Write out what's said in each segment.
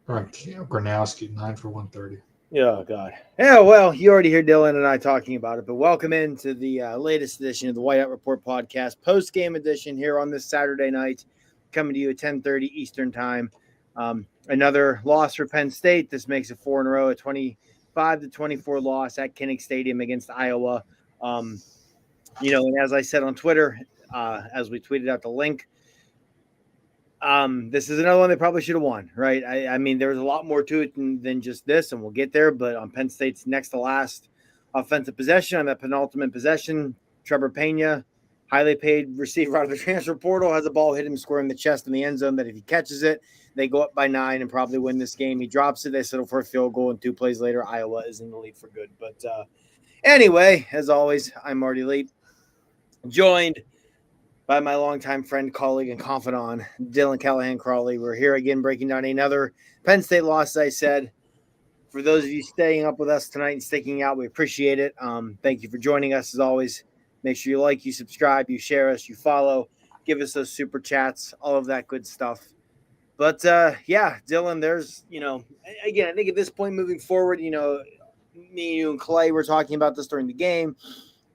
Gronowski, 9 for 130. Oh, God. Yeah, well, you already hear Dylan and I talking about it, but welcome into the latest edition of the Whiteout Report podcast, post-game edition here on this Saturday night, coming to you at 10:30 Eastern time. Another loss for Penn State. This makes it 4 in a row, a 25-24 loss at Kinnick Stadium against Iowa. And as I said on Twitter, as we tweeted out the link, this is another one they probably should have won, right? I mean, there's a lot more to it than just this, and we'll get there. But on Penn State's next to last offensive possession, on that penultimate possession, Trevor Pena, highly paid receiver out of the transfer portal, has a ball hit him square in the chest in the end zone that if he catches it, they go up by 9 and probably win this game. He drops it, they settle for a field goal, and 2 plays later, Iowa is in the lead for good. But anyway, as always, I'm Marty Leap, joined by my longtime friend, colleague, and confidant, Dylan Callahan-Crawley. We're here again breaking down another Penn State loss, as I said. For those of you staying up with us tonight and sticking out, we appreciate it. Thank you for joining us, as always. Make sure you like, you subscribe, you share us, you follow, give us those super chats, all of that good stuff. But, Dylan, there's, again, I think at this point moving forward, me, you, and Clay were talking about this during the game.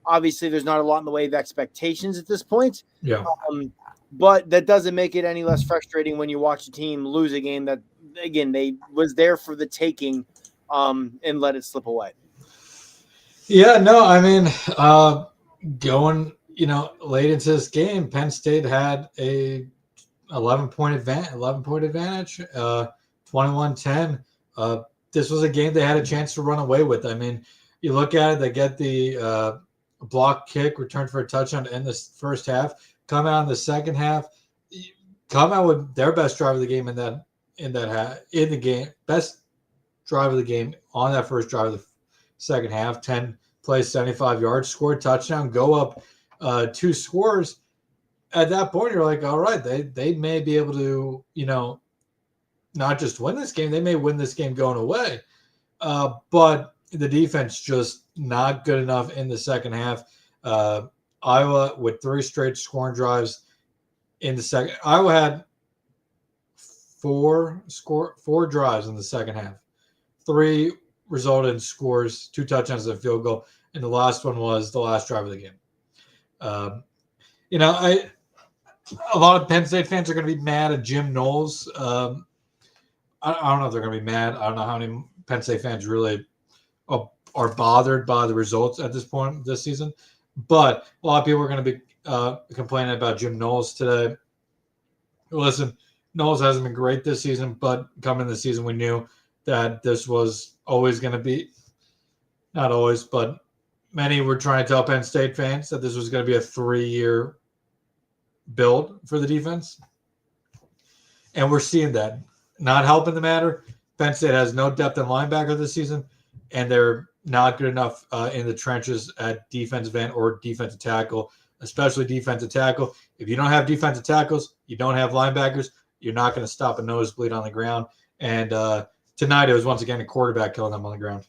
Obviously, there's not a lot in the way of expectations at this point. Yeah. But that doesn't make it any less frustrating when you watch a team lose a game that, again, they was there for the taking and let it slip away. Yeah, no, I mean, going, late into this game, Penn State had a 11-point advantage, 21-10. This was a game they had a chance to run away with. I mean, you look at it, they get the block kick, return for a touchdown to end the first half, come out in the second half, come out with their best drive of the game in the game, best drive of the game on that first drive of the second half, 10 plays, 75 yards, score a touchdown, go up 2 scores. At that point, you're like, all right, they may be able to, not just win this game, they may win this game going away. But the defense just not good enough in the second half. Iowa with 3 straight scoring drives in the second. Iowa had 4 drives in the second half. 3 resulted in scores, 2 touchdowns and a field goal, and the last one was the last drive of the game. A lot of Penn State fans are going to be mad at Jim Knowles. I don't know if they're going to be mad. I don't know how many Penn State fans really are bothered by the results at this point this season. But a lot of people are going to be complaining about Jim Knowles today. Listen, Knowles hasn't been great this season, but coming into the season, we knew that this was always going to be, not always, but many were trying to tell Penn State fans that this was going to be a 3-year build for the defense. And we're seeing that. Not helping the matter. Penn State has no depth in linebacker this season, and they're not good enough in the trenches at defensive end or defensive tackle, especially defensive tackle. If you don't have defensive tackles, you don't have linebackers, you're not going to stop a nosebleed on the ground. And tonight it was once again a quarterback killing them on the ground.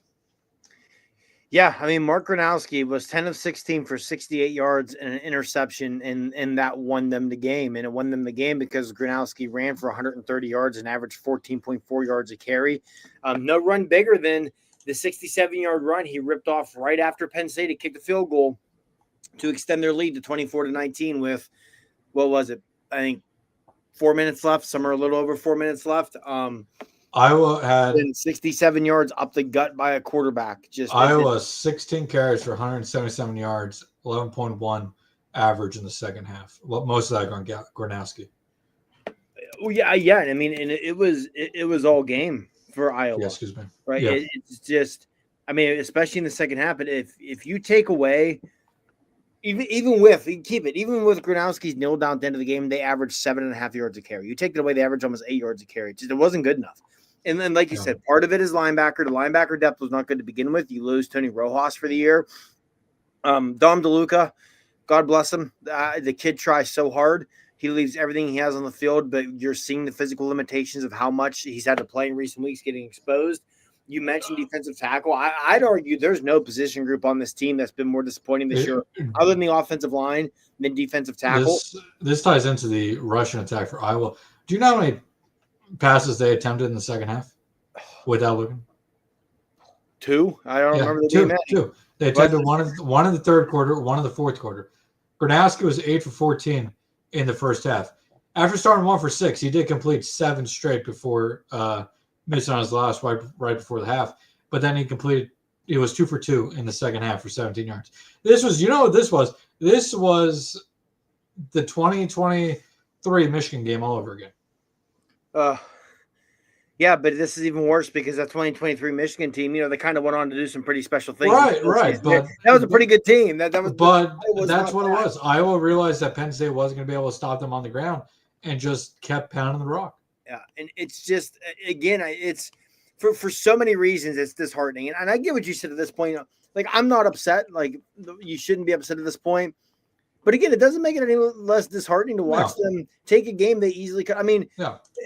Yeah, I mean, Mark Gronowski was 10 of 16 for 68 yards and an interception, and that won them the game. And it won them the game because Gronowski ran for 130 yards and averaged 14.4 yards a carry. No run bigger than the 67-yard run he ripped off right after Penn State had kicked a field goal to extend their lead to 24-19 with, what was it? I think 4 minutes left, somewhere a little over 4 minutes left. Iowa had 67 yards up the gut by a quarterback. Iowa 16 carries for 177 yards, 11.1 average in the second half. Well, most of that going Gronowski. Well, yeah. I mean, and it was all game for Iowa. Yeah, excuse me. Right. Yeah. It's just, I mean, especially in the second half. But if you take away, even with Gronowski's nil down at the end of the game, they averaged 7.5 yards a carry. You take it away, they averaged almost 8 yards a carry. It wasn't good enough. And then, like you said, part of it is linebacker. The linebacker depth was not good to begin with. You lose Tony Rojas for the year. Dom DeLuca, God bless him. The kid tries so hard. He leaves everything he has on the field, but you're seeing the physical limitations of how much he's had to play in recent weeks getting exposed. You mentioned defensive tackle. I'd argue there's no position group on this team that's been more disappointing this year, other than the offensive line, than defensive tackle. This ties into the Russian attack for Iowa. Do you know how many passes they attempted in the second half without looking? 2. I don't remember the being two. They attempted one in the third quarter, one in the fourth quarter. Gronowski was 8 for 14 in the first half. After starting 1 for 6, he did complete 7 straight before missing on his last right before the half. But then he was 2 for 2 in the second half for 17 yards. This was, you know what this was? This was the 2023 Michigan game all over again. Yeah, but this is even worse because that 2023 Michigan team, they kind of went on to do some pretty special things. Right. But that was a pretty good team. That's what it was. Iowa realized that Penn State wasn't going to be able to stop them on the ground and just kept pounding the rock. Yeah, and it's just, again, it's for so many reasons, it's disheartening. And I get what you said at this point. Like, I'm not upset. Like, you shouldn't be upset at this point. But again, it doesn't make it any less disheartening to watch them take a game they easily could. I mean,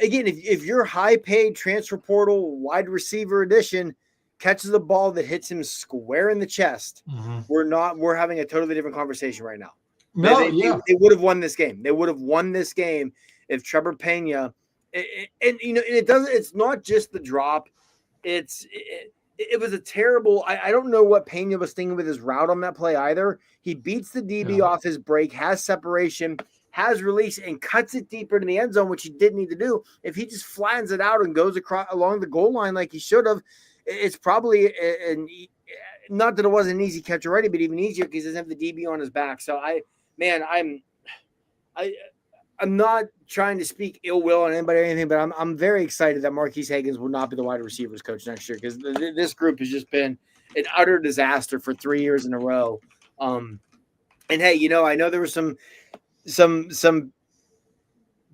again, if your high-paid transfer portal wide receiver edition catches a ball that hits him square in the chest, we're having a totally different conversation right now. They would have won this game. They would have won this game if Trevor Pena it's not just the drop. It was a terrible. I don't know what Pena was thinking with his route on that play either. He beats the DB off his break, has separation, has release, and cuts it deeper to the end zone, which he didn't need to do. If he just flattens it out and goes across along the goal line like he should have, it's probably not that it wasn't an easy catch already, but even easier because he doesn't have the DB on his back. So I'm not trying to speak ill will on anybody or anything, but I'm very excited that Marquise Higgins will not be the wide receivers coach next year because this group has just been an utter disaster for 3 years in a row. And hey, I know there was some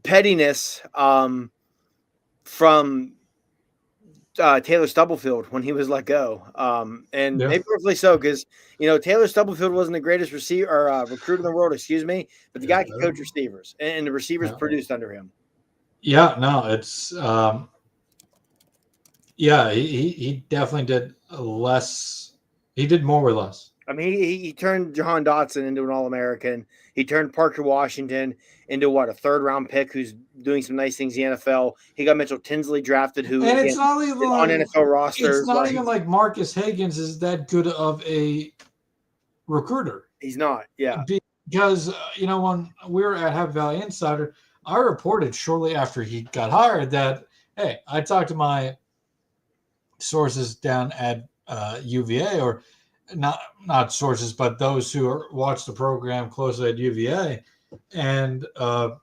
pettiness from Taylor Stubblefield when he was let go, and maybe rightfully so because Taylor Stubblefield wasn't the greatest recruiter in the world, but the guy can coach receivers, and the receivers produced under him. Yeah, no, it's he definitely did less. He did more with less. I mean, he turned Jahan Dotson into an All-American. He turned Parker Washington into a third-round pick who's doing some nice things in the NFL. He got Mitchell Tinsley drafted, it's not even on NFL rosters. It's not even like Marcus Higgins is that good of a recruiter. He's not, yeah. Because when we were at Happy Valley Insider, I reported shortly after he got hired that I talked to my sources down at UVA or. Not sources, but those who watch the program closely at UVA, and it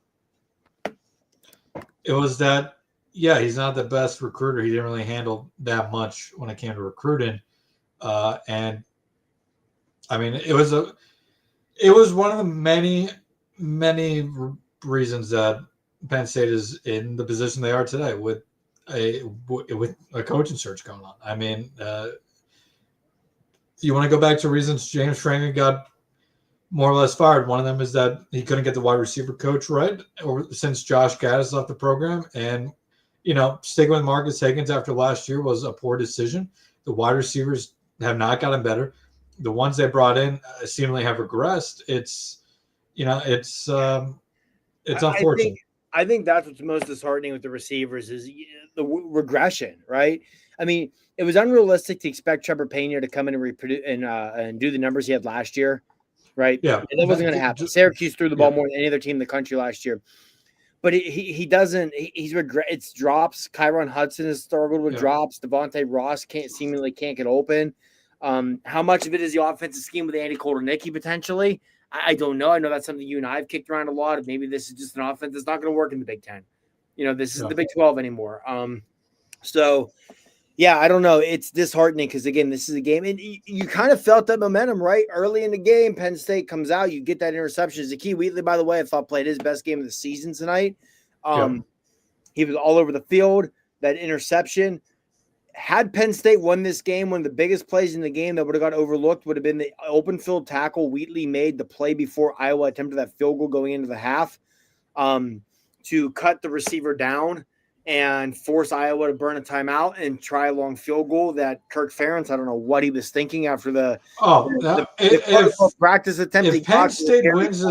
was that he's not the best recruiter. He didn't really handle that much when it came to recruiting, and I mean it was one of the many reasons that Penn State is in the position they are today with a coaching search going on. I mean. You want to go back to reasons James Franklin got more or less fired. One of them is that he couldn't get the wide receiver coach right since Josh Gaddis left the program. And, sticking with Marcus Higgins after last year was a poor decision. The wide receivers have not gotten better. The ones they brought in seemingly have regressed. It's unfortunate. I think that's what's most disheartening with the receivers is the regression, right? I mean, it was unrealistic to expect Trevor Pena to come in and reproduce and do the numbers he had last year, right? Yeah, and that wasn't going to happen. Syracuse threw the ball more than any other team in the country last year, but he doesn't. He's it's drops. Kyron Hudson has struggled with drops. Devontae Ross seemingly can't get open. How much of it is the offensive scheme with Andy Koldernicki potentially? I don't know. I know that's something you and I have kicked around a lot. Maybe this is just an offense that's not going to work in the Big Ten. This isn't the Big 12 anymore. So. Yeah, I don't know. It's disheartening because, again, this is a game. And you kind of felt that momentum, right? Early in the game, Penn State comes out. You get that interception. Zakee Wheatley, by the way, I thought played his best game of the season tonight. He was all over the field. That interception. Had Penn State won this game, one of the biggest plays in the game that would have got overlooked would have been the open field tackle Wheatley made the play before Iowa attempted that field goal going into the half to cut the receiver down and force Iowa to burn a timeout and try a long field goal that Kirk Ferentz, I don't know what he was thinking after the practice attempt. If Penn State wins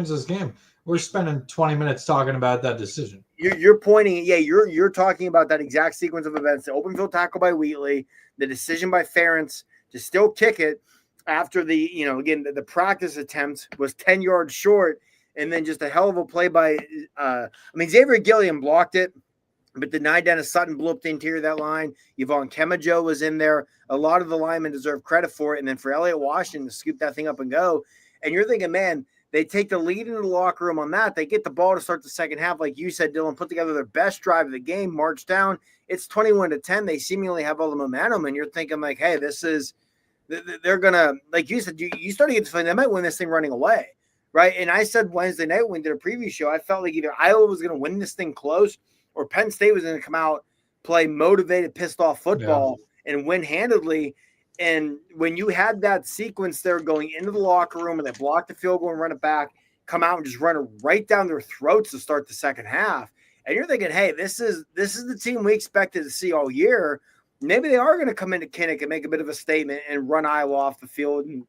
this game, we're spending 20 minutes talking about that decision. You're pointing, you're talking about that exact sequence of events: the open field tackle by Wheatley, the decision by Ferentz to still kick it after the practice attempt was 10 yards short, and then just a hell of a play by Xavier Gilliam blocked it, but denied Dennis Sutton blew up the interior of that line. Yvonne Kemajo was in there. A lot of the linemen deserve credit for it, and then for Elliott Washington to scoop that thing up and go. And you're thinking, man, they take the lead into the locker room on that. They get the ball to start the second half, like you said, Dylan, put together their best drive of the game, march down. It's 21-10. They seemingly have all the momentum, and you're thinking like, hey, they're going to, like you said, you started to get the feeling they might win this thing running away, right? And I said Wednesday night when we did a preview show, I felt like either Iowa was going to win this thing close or Penn State was going to come out, play motivated, pissed off football and win handedly. And when you had that sequence there going into the locker room and they block the field goal and run it back, come out and just run it right down their throats to start the second half. And you're thinking, hey, this is the team we expected to see all year. Maybe they are going to come into Kinnick and make a bit of a statement and run Iowa off the field. And,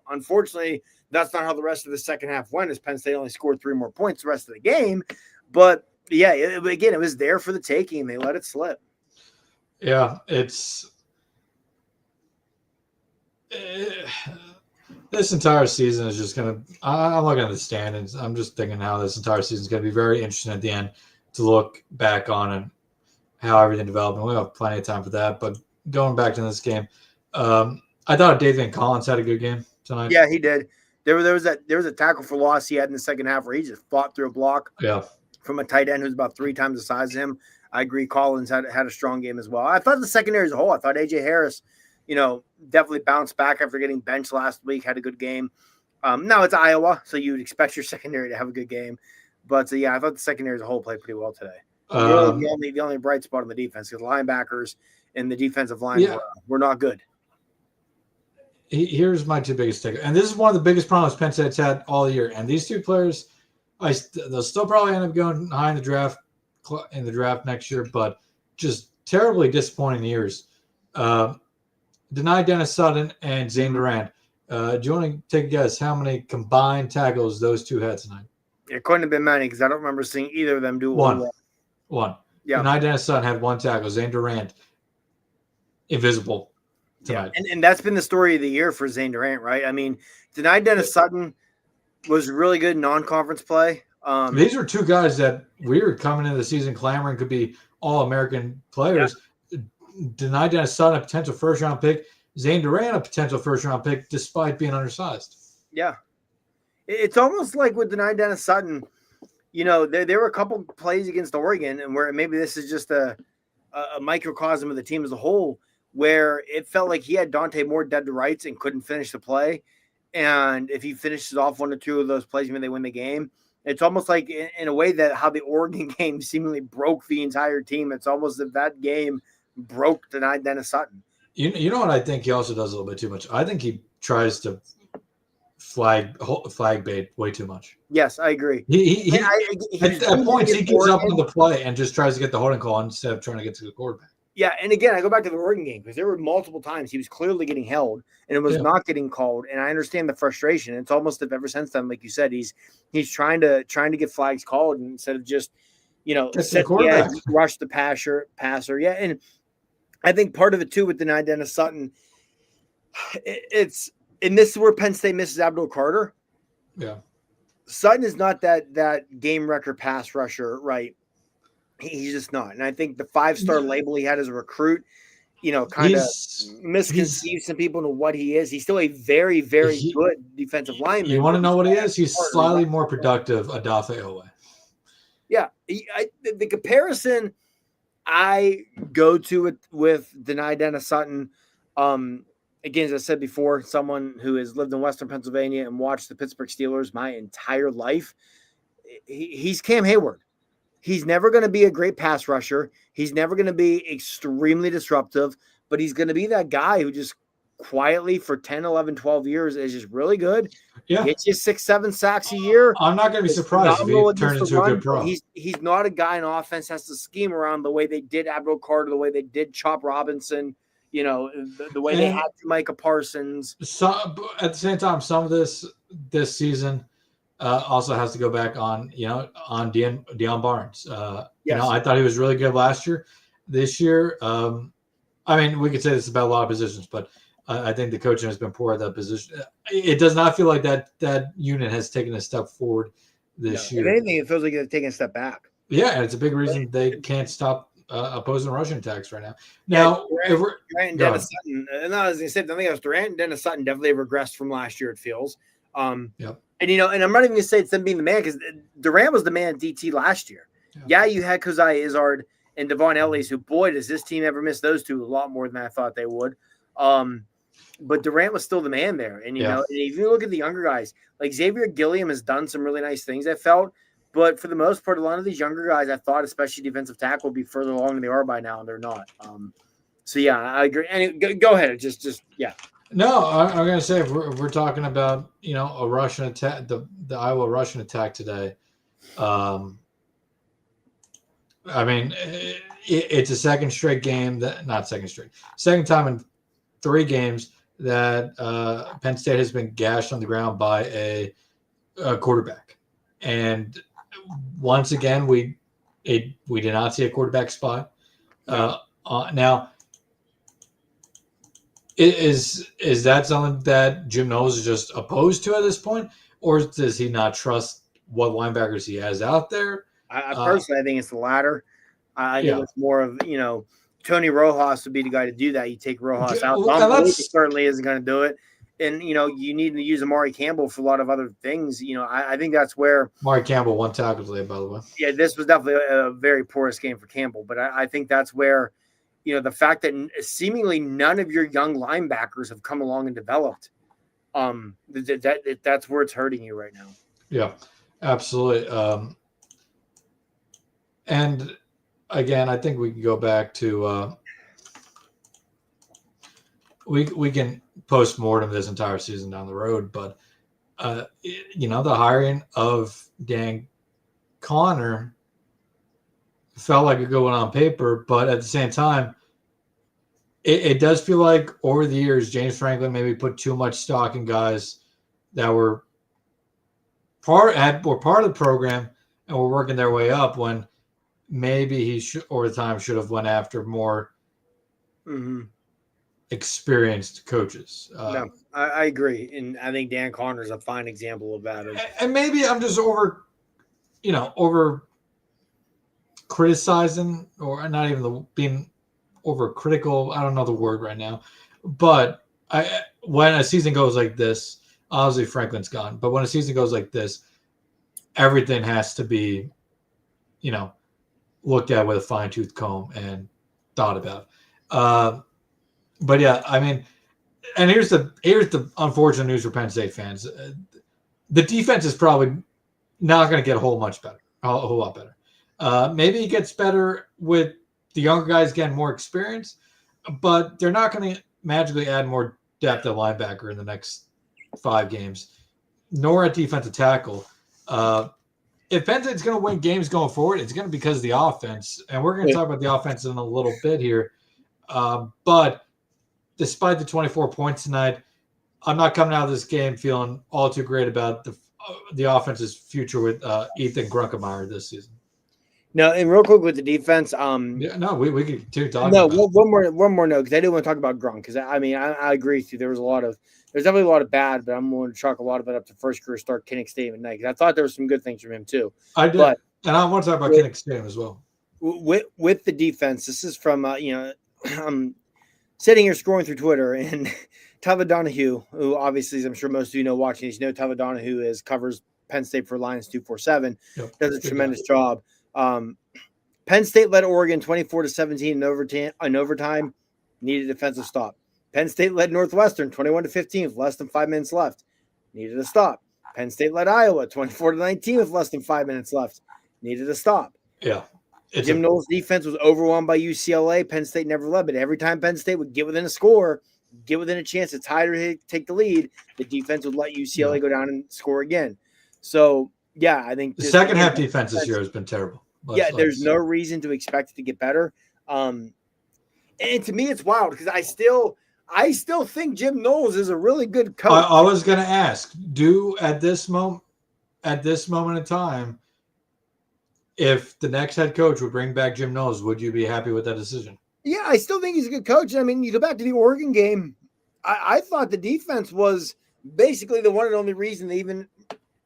unfortunately, that's not how the rest of the second half went, as Penn State only scored 3 more points the rest of the game. But, yeah, again, it was there for the taking. They let it slip. Yeah, this entire season is just going to – I'm looking at the standings. I'm just thinking how this entire season is going to be very interesting at the end to look back on and how everything developed. And we have plenty of time for that. But going back to this game, I thought Davian Collins had a good game tonight. Yeah, he did. There was a tackle for loss he had in the second half where he just fought through a block from a tight end who's about 3 times the size of him. I agree. Collins had a strong game as well. I thought the secondary as a whole, I thought A.J. Harris – definitely bounced back after getting benched last week, had a good game. Now it's Iowa, so you'd expect your secondary to have a good game. But, I thought the secondary as a whole played pretty well today. Really the only bright spot on the defense, because the linebackers and the defensive line were not good. Here's my 2 biggest takeaways. And this is one of the biggest problems Penn State's had all year. And these 2 players, they'll still probably end up going high in the draft next year, but just terribly disappointing years. Denied Dennis Sutton and Zane Durant. Do you want to take a guess how many combined tackles those 2 had tonight? It couldn't have been many because I don't remember seeing either of them do one. Yeah. Denied Dennis Sutton had 1 tackle. Zane Durant, invisible tonight. Yeah. And that's been the story of the year for Zane Durant, right? I mean, denied Dennis Sutton was really good non-conference play. These are 2 guys that we were coming into the season clamoring could be All-American players. Yeah. Denied Dennis Sutton a potential first-round pick. Zane Durant a potential first-round pick despite being undersized. Yeah. It's almost like with denied Dennis Sutton, there were a couple plays against Oregon and where maybe this is just a microcosm of the team as a whole where it felt like he had Dante Moore dead to rights and couldn't finish the play. And if he finishes off 1 or 2 of those plays, maybe they win the game. It's almost like in a way that how the Oregon game seemingly broke the entire team. It's almost as that game broke denied Dennis Sutton. You know what I think he also does a little bit too much? I think he tries to flag bait way too much. Yes, I agree. At points he gives up on the play and just tries to get the holding call instead of trying to get to the quarterback. Yeah, and again, I go back to the Oregon game because there were multiple times he was clearly getting held and it was not getting called. And I understand the frustration. It's almost if ever since then, like you said, he's trying to get flags called instead of just rush the passer. Yeah, and I think part of it too with denied Dennis Sutton, and this is where Penn State misses Abdul Carter. Yeah, Sutton is not that game record pass rusher, right? He's just not. And I think the 5-star label he had as a recruit, kind of misconceived some people into what he is. He's still a very, very good defensive lineman. You want to know what he is? He's slightly more productive Adafe Owe. Yeah. The comparison I go to it with denied Dennis Sutton, again, as I said before, someone who has lived in Western Pennsylvania and watched the Pittsburgh Steelers my entire life, he's Cam Hayward. He's never going to be a great pass rusher. He's never going to be extremely disruptive, but he's going to be that guy who just quietly for 10, 11, 12 years is just really good. Yeah. Gets you 6-7 sacks a year. I'm not going to be surprised if he turns into a good pro. He's not a guy in offense has to scheme around the way they did Abdul Carter, the way they did Chop Robinson, the way they had Micah Parsons. So, at the same time, some of this season, also has to go back on Deion Barnes. Yes. I thought he was really good last year. This year, I mean, we could say this about a lot of positions, but I think the coaching has been poor at that position. It does not feel like that unit has taken a step forward this year. If anything, it feels like they're taking a step back. Yeah, and it's a big reason they can't stop opposing rushing attacks right now. Now, Durant and Dennis Sutton, and I was going to say, I think it was Durant and Dennis Sutton definitely regressed from last year, it feels. Yep. And, and I'm not even going to say it's them being the man, because Durant was the man at DT last year. Yeah, you had Kezia Izzard and Devon Ellies, who, boy, does this team ever miss those two a lot more than I thought they would. But Durant was still the man there. And, and if you look at the younger guys, like Xavier Gilliam has done some really nice things, I felt. But for the most part, a lot of these younger guys, I thought, especially defensive tackle, would be further along than they are by now, and they're not. So, yeah, I agree. And go ahead. Just. No, I'm going to say if we're talking about, a Russian attack, the Iowa Russian attack today, I mean, it's a second time in 3 games that Penn State has been gashed on the ground by a quarterback. And once again, we did not see a quarterback spot. Now, is that something that Jim Knowles is just opposed to at this point, or does he not trust what linebackers he has out there? I personally, I think it's the latter. I think it's more of Tony Rojas would be the guy to do that. You take Rojas out. Don certainly isn't going to do it. And, you need to use Amari Campbell for a lot of other things. I think that's where – Amari Campbell, 1 tackle today, by the way. Yeah, this was definitely a very porous game for Campbell. But I think that's where, the fact that seemingly none of your young linebackers have come along and developed, that's where it's hurting you right now. Yeah, absolutely. And, again, I think we can go back to we can post-mortem this entire season down the road, but the hiring of Dan Connor felt like a good one on paper, but at the same time, it does feel like over the years James Franklin maybe put too much stock in guys that were part of the program and were working their way up, when maybe he should have went after more experienced coaches. No, I agree, and I think Dan Connor is a fine example of that. And maybe I'm just over criticizing, or not even being over critical. I don't know the word right now, but when a season goes like this, obviously Franklin's gone, but when a season goes like this, everything has to be, looked at with a fine-tooth comb and thought about. But yeah, I mean, and here's the unfortunate news for Penn State fans: the defense is probably not going to get a whole lot better. Maybe it gets better with the younger guys getting more experience, but they're not going to magically add more depth at linebacker in the next 5 games, nor at defensive tackle. If Penn State's going to win games going forward, it's going to be because of the offense, and we're going to talk about the offense in a little bit here. But despite the 24 points tonight, I'm not coming out of this game feeling all too great about the offense's future with Ethan Grunkemeyer this season. No, and real quick with the defense, we could too talk. No, about one more note, because I do want to talk about Grunk, because I agree with you. There's definitely a lot of bad, but I'm going to chalk a lot of it up to first career start Kinnick State at night. I thought there were some good things from him too. I did, and I want to talk about Kinnick State as well. With the defense, this is from I'm sitting here scrolling through Twitter, and Tyler Donahue, who obviously, as I'm sure most of you know watching this, Tyler Donahue covers Penn State for Lions 247. Yep. Does a tremendous job. Penn State led Oregon 24-17 in overtime. Needed a defensive stop. Penn State led Northwestern 21-15 with less than 5 minutes left. Needed a stop. Penn State led Iowa 24-19 with less than 5 minutes left. Needed a stop. Yeah. Jim Knowles' defense was overwhelmed by UCLA. Penn State never led, but every time Penn State would get within a score, get within a chance to tie or take the lead, the defense would let UCLA go down and score again. So, yeah, I think the second half defense this year has been terrible. There's no reason to expect it to get better. And to me, it's wild because I still think Jim Knowles is a really good coach. I was going to ask, at this moment, at this moment in time, if the next head coach would bring back Jim Knowles, would you be happy with that decision? Yeah, I still think he's a good coach. I mean, you go back to the Oregon game. I thought the defense was basically the one and only reason they even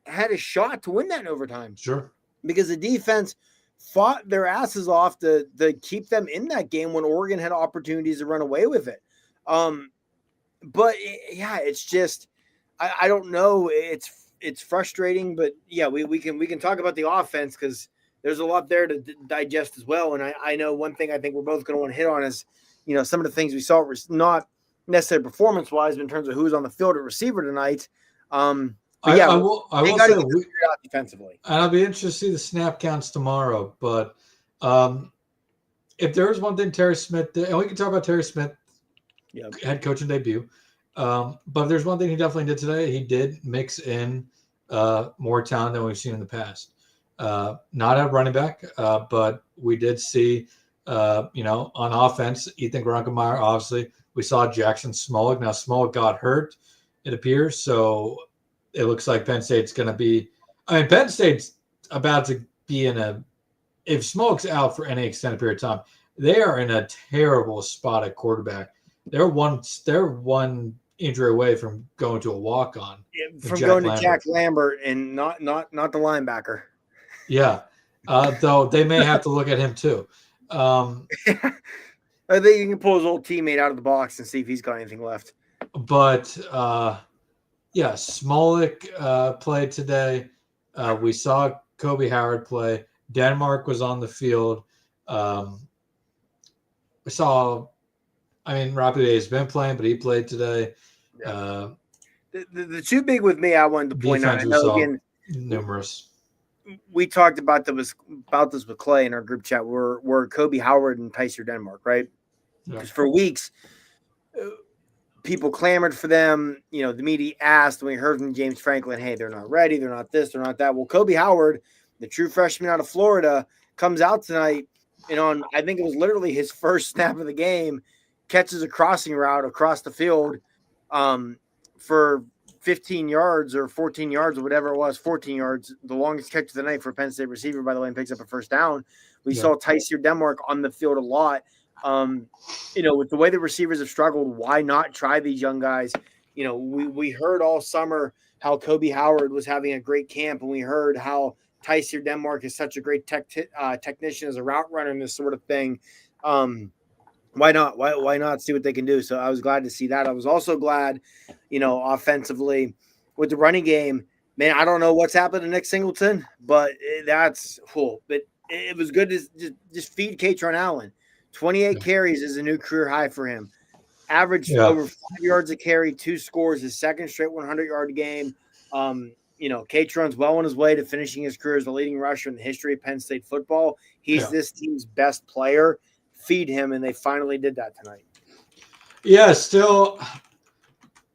had a shot to win that in overtime. Sure. Because the defense fought their asses off to keep them in that game when Oregon had opportunities to run away with it. But yeah, it's just I don't know. It's frustrating, but yeah, we can talk about the offense because there's a lot there to digest as well. And I know one thing I think we're both going to want to hit on is, some of the things we saw was not necessarily performance-wise, but in terms of who's on the field at receiver tonight. But yeah, I will say out defensively. And I'll be interested to see the snap counts tomorrow. But if there is one thing Terry Smith did, and we can talk about Terry Smith, head coaching debut. But if there's one thing he definitely did today, he did mix in more talent than we've seen in the past. Not at running back, but we did see, on offense, Ethan Grunkemeyer, obviously. We saw Jackson Smollett. Now, Smollett got hurt, it appears. So it looks like Penn State's going to be – Penn State's about to be if Smollett's out for any extended period of time, they are in a terrible spot at quarterback. They're one injury away from going to a walk-on. From going to Jack Lambert and not the linebacker. Yeah, though they may have to look at him too. I think you can pull his old teammate out of the box and see if he's got anything left. But, Smollett played today. We saw Kobe Howard play. Denmark was on the field. We saw, Rapide has been playing, but he played today. Yeah. The two big with me, I wanted to point out. I know again, numerous. We talked about this with Clay in our group chat. Were Kobe Howard and Tyser Denmark, right? Because for weeks, people clamored for them. The media asked when we heard from James Franklin, "Hey, they're not ready. They're not this. They're not that." Well, Kobe Howard, the true freshman out of Florida, comes out tonight, and on I think it was literally his first snap of the game, catches a crossing route across the field, for 15 yards or 14 yards or whatever it was, 14 yards, the longest catch of the night for a Penn State receiver, by the way, and picks up a first down. We saw Tyser Denmark on the field a lot. With the way the receivers have struggled, why not try these young guys? We heard all summer how Kobe Howard was having a great camp, and we heard how Tyser Denmark is such a great technician as a route runner and this sort of thing. Why not? Why not see what they can do? So I was glad to see that. I was also glad, offensively with the running game, man, I don't know what's happened to Nick Singleton, but that's cool. But it was good to just feed Katron Allen. 28 carries is a new career high for him. Averaged over 5 yards a carry, 2 scores, his second straight 100-yard game. Katron's well on his way to finishing his career as the leading rusher in the history of Penn State football. He's this team's best player. Feed him, and they finally did that tonight. Yeah, still,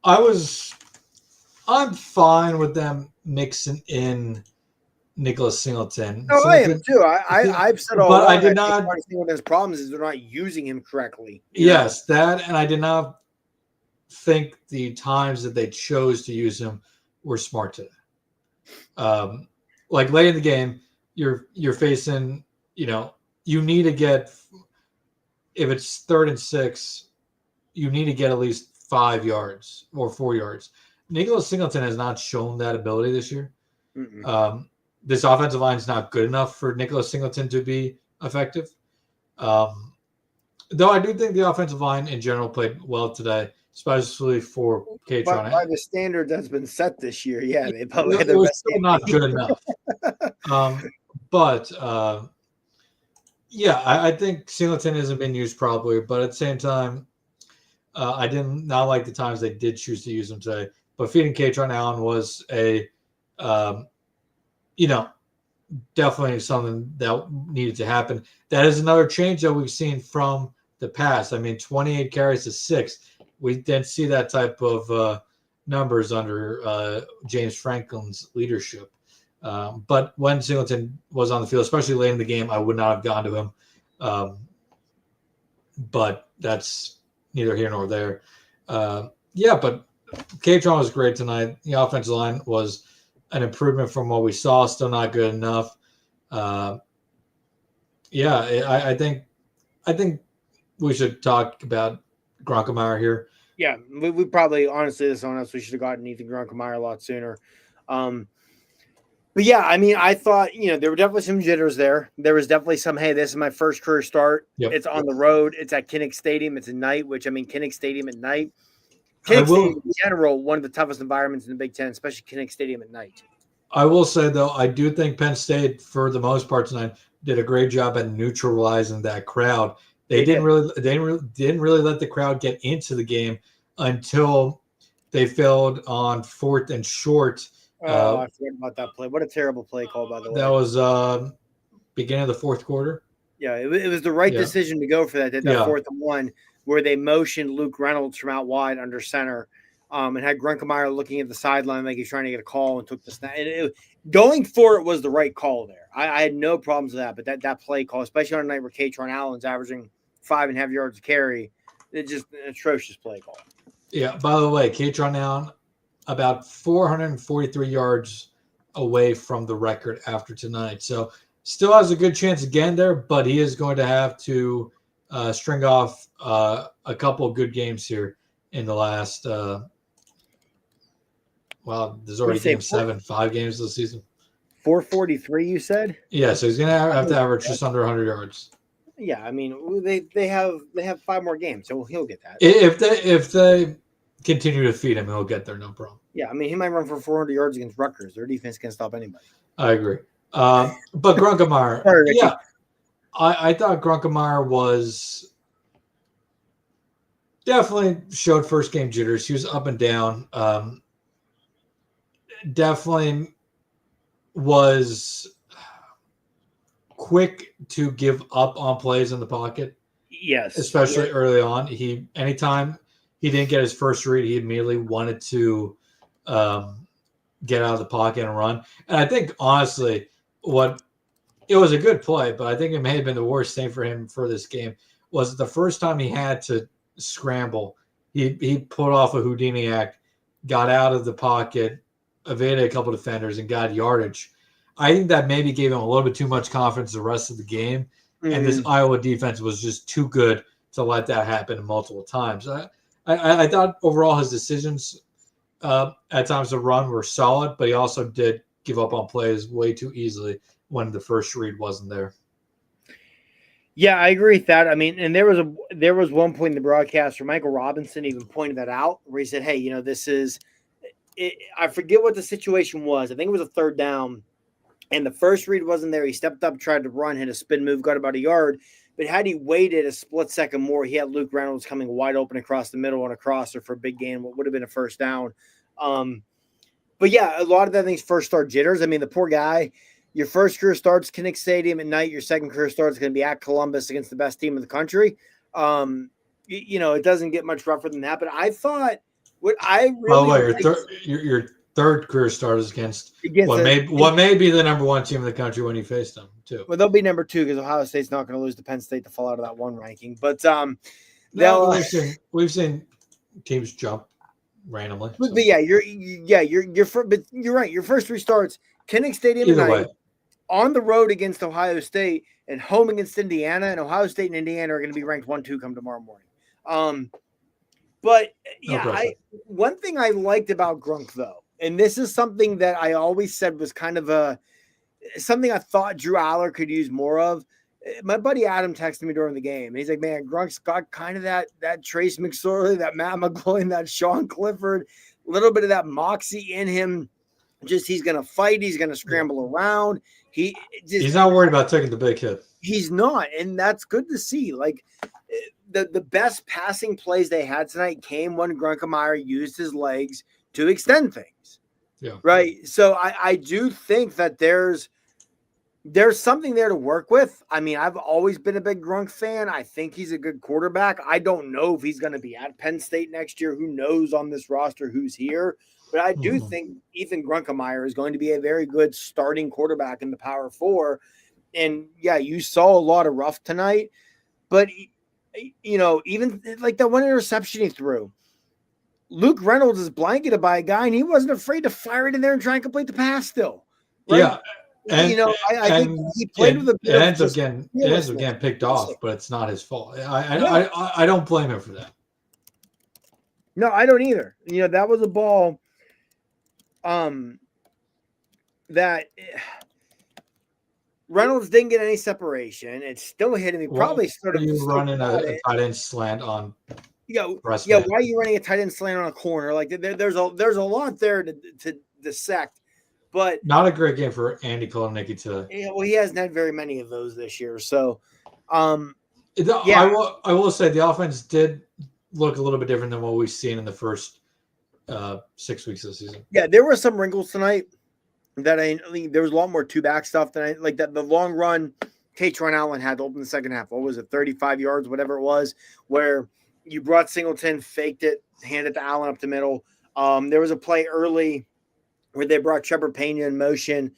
I'm fine with them mixing in Nicholas Singleton. No, I am too. I've said all but along, I did not. One of his problems is they're not using him correctly. Yes, that, and I did not think the times that they chose to use him were smart today. Like late in the game, you're facing, you need to get. If it's 3rd and 6, you need to get at least 5 yards or 4 yards. Nicholas Singleton has not shown that ability this year. This offensive line is not good enough for Nicholas Singleton to be effective. Though I do think the offensive line in general played well today, especially for Katron. By the standard that's been set this year, they probably it was still not good enough. I think Singleton hasn't been used properly, but at the same time, I did not like the times they did choose to use him today. But feeding Katron Allen was definitely something that needed to happen. That is another change that we've seen from the past. 28 carries to 6. We didn't see that type of numbers under James Franklin's leadership. But when Singleton was on the field, especially late in the game, I would not have gone to him. But that's neither here nor there. But Katron was great tonight. The offensive line was an improvement from what we saw. Still not good enough. Yeah, I think we should talk about Gronkemeyer here. Yeah, we probably, honestly, this on us. We should have gotten Ethan Grunkemeyer a lot sooner. But yeah, I mean, I thought, there were definitely some jitters there. There was definitely some, hey, this is my first career start. Yep. It's on the road. It's at Kinnick Stadium. It's at night, which, I mean, Kinnick Stadium at night. I Kinnick will- Stadium in general, one of the toughest environments in the Big Ten, especially Kinnick Stadium at night. I will say though, I do think Penn State, for the most part tonight, did a great job at neutralizing that crowd. They didn't really let the crowd get into the game until they failed on 4th and short. I forgot about that play. What a terrible play call, by the way. That was beginning of the 4th quarter. Yeah, it was the right decision to go for that. That 4th and 1, where they motioned Luke Reynolds from out wide under center, and had Grunkemeyer looking at the sideline like he's trying to get a call, and took the snap. Going for it was the right call there. I had no problems with that, but that play call, especially on a night where Katron Allen's averaging 5.5 yards a carry, it's just an atrocious play call. Yeah, by the way, Katron Allen about 443 yards away from the record after tonight. So still has a good chance again there, but he is going to have to string off a couple of good games here in the last there's already game 5 games this season. 443, you said? Yeah, so he's going to have to average just under 100 yards. Yeah, I mean, they have 5 more games, so he'll get that. If they continue to feed him, he'll get there, no problem. Yeah, I mean, he might run for 400 yards against Rutgers. Their defense can't stop anybody. I agree. But Grunkemeyer, I thought Grunkemeyer was definitely showed first game jitters. He was up and down. Definitely was quick to give up on plays in the pocket. Yes. Especially early on. Anytime he didn't get his first read, he immediately wanted to get out of the pocket and run. And I think, honestly, it was a good play, but I think it may have been the worst thing for him for this game was the first time he had to scramble. He put off a Houdini act, got out of the pocket, evaded a couple defenders, and got yardage. I think that maybe gave him a little bit too much confidence the rest of the game. Mm-hmm. And this Iowa defense was just too good to let that happen multiple times. I thought overall his decisions at times to run were solid, but he also did give up on plays way too easily when the first read wasn't there. Yeah, I agree with that. I mean, and there was one point in the broadcast where Michael Robinson even pointed that out, where he said, hey, this is it, I forget what the situation was. I think it was a 3rd down, and the first read wasn't there. He stepped up, tried to run, hit a spin move, got about a yard. But had he waited a split second more, he had Luke Reynolds coming wide open across the middle on a crosser for a big gain, what would have been a first down. But yeah, a lot of that thing's first start jitters. I mean, the poor guy, your first career starts Kinnick Stadium at night. Your second career start is going to be at Columbus against the best team in the country. It doesn't get much rougher than that. But I thought what I really your third career start is against what may be the number 1 team in the country when you face them too. Well, they'll be number 2 because Ohio State's not going to lose to Penn State to fall out of that 1 ranking. But we've seen teams jump randomly. So. But yeah, you're right. Your first 3 starts, Kinnick Stadium tonight, on the road against Ohio State, and home against Indiana. And Ohio State and Indiana are going to be ranked 1-2 come tomorrow morning. But yeah, one thing I liked about Grunk though, and this is something that I always said was kind of something I thought Drew Aller could use more of. My buddy Adam texted me during the game, and he's like, man, Grunk's got kind of that Trace McSorley, that Matt McGloin, that Sean Clifford, a little bit of that moxie in him. Just he's going to fight. He's going to scramble around. He's not worried about taking the big hit. He's not, and that's good to see. Like the best passing plays they had tonight came when Grunkemeyer used his legs to extend things. Yeah. Right. So I do think that there's something there to work with. I mean, I've always been a big Grunk fan. I think he's a good quarterback. I don't know if he's going to be at Penn State next year. Who knows on this roster who's here? But I do think Ethan Grunkemeyer is going to be a very good starting quarterback in the Power 4. And yeah, you saw a lot of rough tonight, but even like that one interception he threw, Luke Reynolds is blanketed by a guy, and he wasn't afraid to fire it in there and try and complete the pass still. Right? Yeah. And I think he played with a bit it of ends up getting picked off, but it's not his fault. I don't blame him for that. No, I don't either. That was a ball that Reynolds didn't get any separation. It still hit him. He probably started running a tight end slant on. Yeah. Why are you running a tight end slant on a corner? Like there's a lot there to dissect, but not a great game for Andy Kotelnicki today. Yeah, well, he hasn't had very many of those this year. So, I will say the offense did look a little bit different than what we've seen in the first 6 weeks of the season. Yeah, there were some wrinkles tonight. There was a lot more two-back stuff tonight. Like that, the long run Tatron Allen had to open the second half. What was it, 35 yards, whatever it was, where you brought Singleton, faked it, handed to Allen up the middle. There was a play early where they brought Trevor Pena in motion,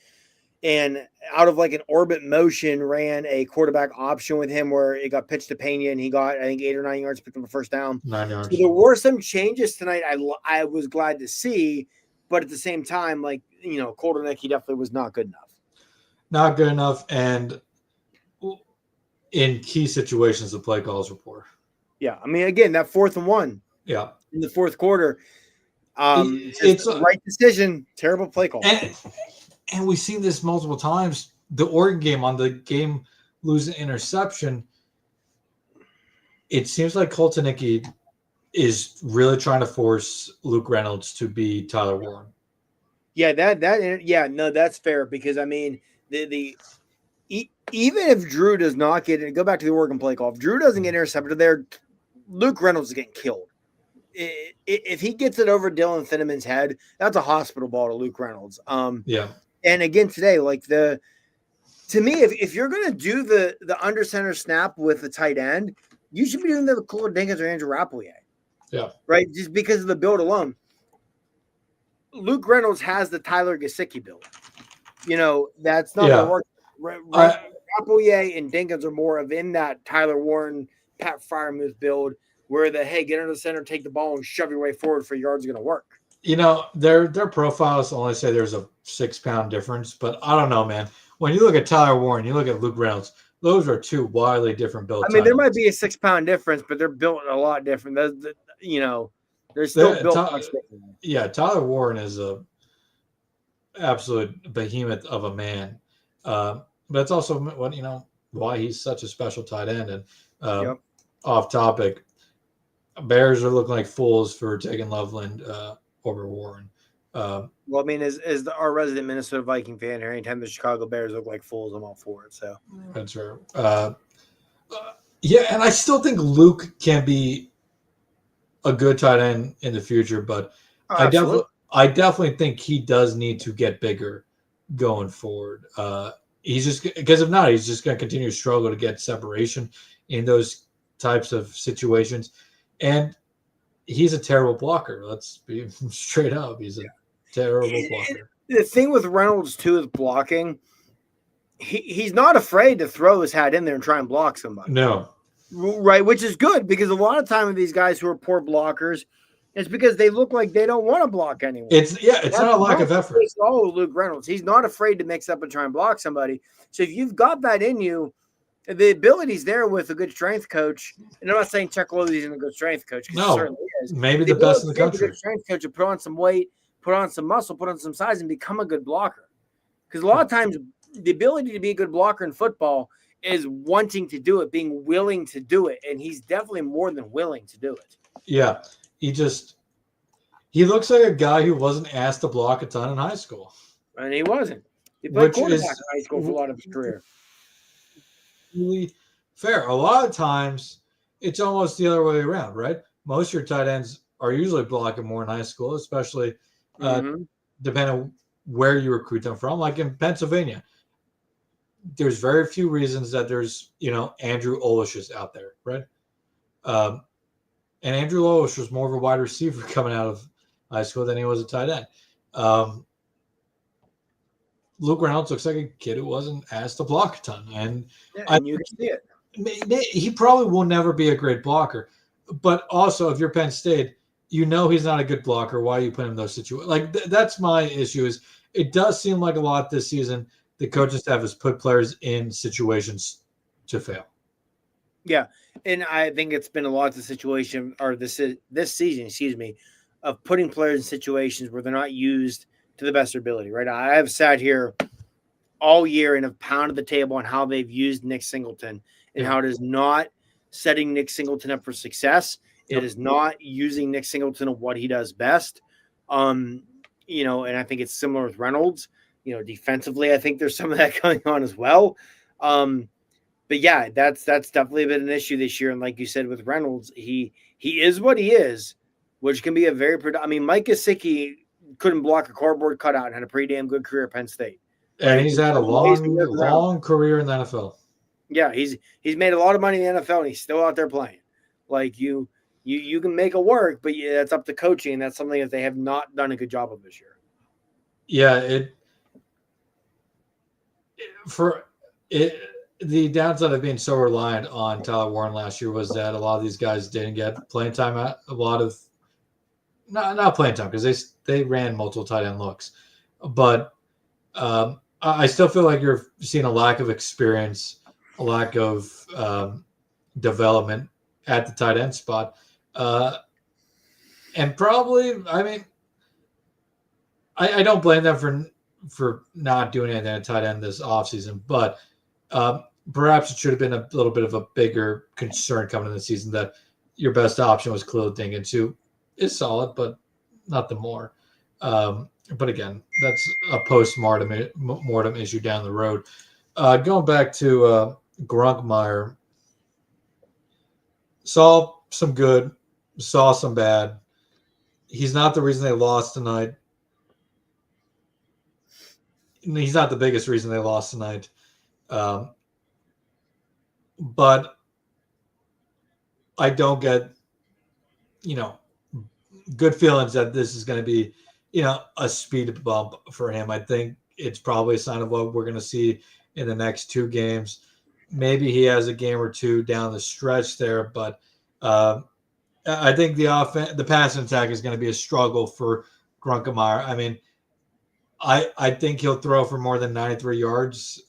and out of like an orbit motion ran a quarterback option with him where it got pitched to Pena, and he got, I think, 8 or 9 yards, picked up a first down. 9 yards. So there were some changes tonight I was glad to see, but at the same time, like, Kotelnicki definitely was not good enough. Not good enough, and in key situations, the play calls were poor. Yeah, I mean, again, that 4th and 1. Yeah. In the fourth quarter, it's the right decision, terrible play call. And we've seen this multiple times. The Oregon game, on the game losing interception, it seems like Kotelnicki is really trying to force Luke Reynolds to be Tyler Warren. Yeah, that's fair, because I mean, even if Drew does not get it, go back to the Oregon play call. If Drew doesn't get intercepted there, Luke Reynolds is getting killed. If he gets it over Dylan Thieneman's head, that's a hospital ball to Luke Reynolds. Yeah. And again today, like to me, if you're gonna do the under center snap with the tight end, you should be doing that with Cole Dinkins or Andrew Rappleyea. Yeah. Right? Just because of the build alone. Luke Reynolds has the Tyler Gesicki build. That's not gonna work. Rappleyea and Dinkins are more of in that Tyler Warren, Pat Fryermuth build, where hey, get into the center, take the ball, and shove your way forward for yards going to work. Their profiles only say there's a 6-pound difference, but I don't know, man. When you look at Tyler Warren, you look at Luke Reynolds, those are two wildly different builds. I mean, there might be a 6-pound difference, but they're built a lot different. They're still built much different. Yeah, Tyler Warren is a absolute behemoth of a man. But it's also why he's such a special tight end. And off topic, Bears are looking like fools for taking Loveland over Warren. Well, I mean, as our resident Minnesota Viking fan here, anytime the Chicago Bears look like fools, I'm all for it. So that's right. And I still think Luke can be a good tight end in the future, but I definitely think he does need to get bigger going forward. He's just, because if not, he's just going to continue to struggle to get separation in those types of situations. And he's a terrible blocker. Let's be straight up. He's a terrible blocker. The thing with Reynolds, too, is blocking. He's not afraid to throw his hat in there and try and block somebody. No. Right, which is good, because a lot of time with these guys who are poor blockers, it's because they look like they don't want to block anyone. It's not a lack of effort. It's all Luke Reynolds. He's not afraid to mix up and try and block somebody. So if you've got that in you, the ability's there with a good strength coach. And I'm not saying Chuck Lowry isn't a good strength coach. No, he certainly is. Maybe the best in the country. A good strength coach to put on some weight, put on some muscle, put on some size, and become a good blocker. Because a lot of times, the ability to be a good blocker in football is wanting to do it, being willing to do it. And he's definitely more than willing to do it. Yeah. He looks like a guy who wasn't asked to block a ton in high school. And he wasn't. He played quarterback in high school for a lot of his career. Really fair. A lot of times, it's almost the other way around, right? Most of your tight ends are usually blocking more in high school, especially depending on where you recruit them from. Like in Pennsylvania, there's very few reasons that there's, Andrew Olishes out there, right? And Andrew Olish was more of a wide receiver coming out of high school than he was a tight end. Luke Reynolds looks like a kid who wasn't asked to block a ton. And you can see it. He probably will never be a great blocker. But also, if you're Penn State, you know he's not a good blocker. Why you put him in those situations? Like that's my issue. Is it does seem like a lot this season. The coaching staff has put players in situations to fail. Yeah, and I think it's been a lot of the situation, or this season, excuse me, of putting players in situations where they're not used to the best of their ability. Right, I have sat here all year and have pounded the table on how they've used Nick Singleton and how it is not setting Nick Singleton up for success. It is not using Nick Singleton of what he does best. And I think it's similar with Reynolds. Defensively, I think there's some of that going on as well. But yeah, that's definitely been an issue this year. And like you said with Reynolds, he is what he is, which can be a very Mike Gesicki couldn't block a cardboard cutout and had a pretty damn good career at Penn State. And he's had a long career in the NFL. Yeah, he's made a lot of money in the NFL and he's still out there playing. Like you can make it work, but that's up to coaching, and that's something that they have not done a good job of this year. Yeah, the downside of being so reliant on Tyler Warren last year was that a lot of these guys didn't get playing time at a lot of not playing time because they ran multiple tight end looks, but I still feel like you're seeing a lack of experience, a lack of development at the tight end spot. And probably, I don't blame them for not doing anything at tight end this offseason, but perhaps it should have been a little bit of a bigger concern coming in the season that your best option was Khalil Dinkins, who is solid, but not the more. But again, that's a post-mortem issue down the road. Going back to Grunkmeyer, saw some good, saw some bad. He's not the reason they lost tonight. He's not the biggest reason they lost tonight. But I don't get, good feelings that this is going to be, a speed bump for him. I think it's probably a sign of what we're going to see in the next two games. Maybe he has a game or two down the stretch there, but I think the passing attack is going to be a struggle for Grunkmeyer. I think he'll throw for more than 93 yards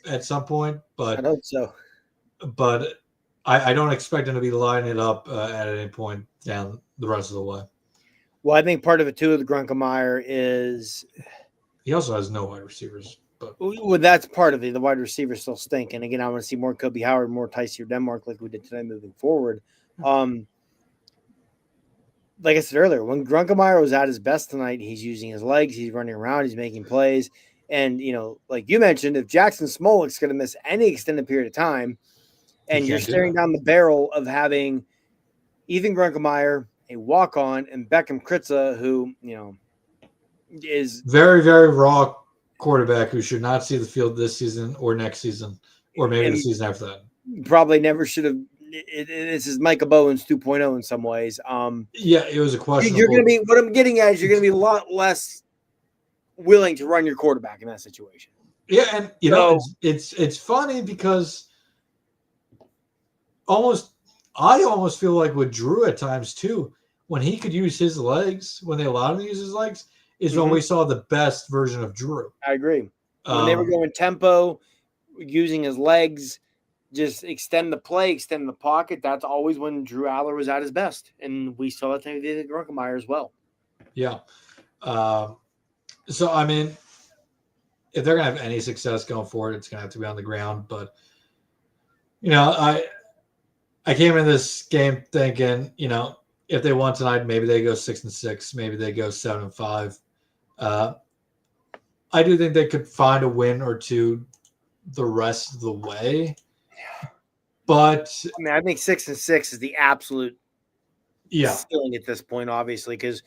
at some point, but I hope so. But I don't expect him to be lining it up at any point down the rest of the way. Well, I think part of it too with Grunkmeyer is he also has no wide receivers. But that's part of it. The wide receivers still stink. And again, I want to see more Kobe Howard, more Tysier Denmark like we did today moving forward. Like I said earlier, when Grunkmeyer was at his best tonight, he's using his legs, he's running around, he's making plays. And, like you mentioned, if Jackson Smollett's going to miss any extended period of time, and you're staring down the barrel of having Ethan Grunkmeyer, a walk-on, and Beckham Kritza, who, is very, very raw quarterback who should not see the field this season or next season, or maybe the season after that. Probably never should have. This is Micah Bowens 2.0 in some ways. Yeah, it was a question. You're going to be. What I'm getting at is you're going to be a lot less willing to run your quarterback in that situation. Yeah, and it's funny because I almost feel like with Drew at times too, when he could use his legs, when they allowed him to use his legs, is when we saw the best version of Drew. I agree. When they were going tempo, using his legs, just extend the play, extend the pocket, that's always when Drew Aller was at his best. And we saw that thing with Grunkmeyer as well. Yeah. So, if they're going to have any success going forward, it's going to have to be on the ground. But, I came in this game thinking, if they won tonight, maybe they go 6-6, maybe they go 7-5. I do think they could find a win or two the rest of the way. But I think 6-6 is the absolute ceiling at this point, obviously, because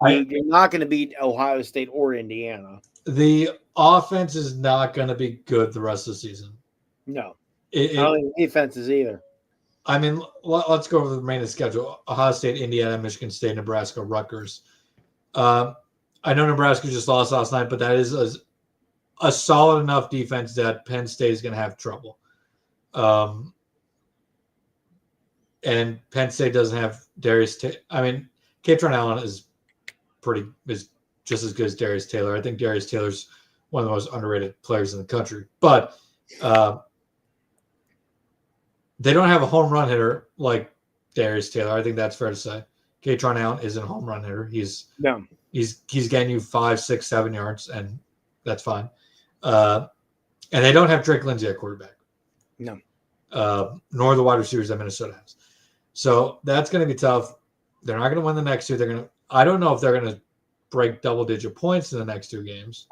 you're not going to beat Ohio State or Indiana. The offense is not going to be good the rest of the season. No. I don't think the defense is either. Let's go over the remaining schedule. Ohio State, Indiana, Michigan State, Nebraska, Rutgers. I know Nebraska just lost last night, but that is a solid enough defense that Penn State is going to have trouble. And Penn State doesn't have Darius. Katron Allen is just as good as Darius Taylor. I think Darius Taylor's one of the most underrated players in the country, but they don't have a home run hitter like Darius Taylor. I think that's fair to say. Katron Allen isn't a home run hitter. He's getting you 5, 6, 7 yards, and that's fine. And they don't have Drake Lindsay at quarterback. No. Nor the wide receivers that Minnesota has. So that's going to be tough. They're not going to win the next two. I don't know if they're going to break double-digit points in the next 2 games.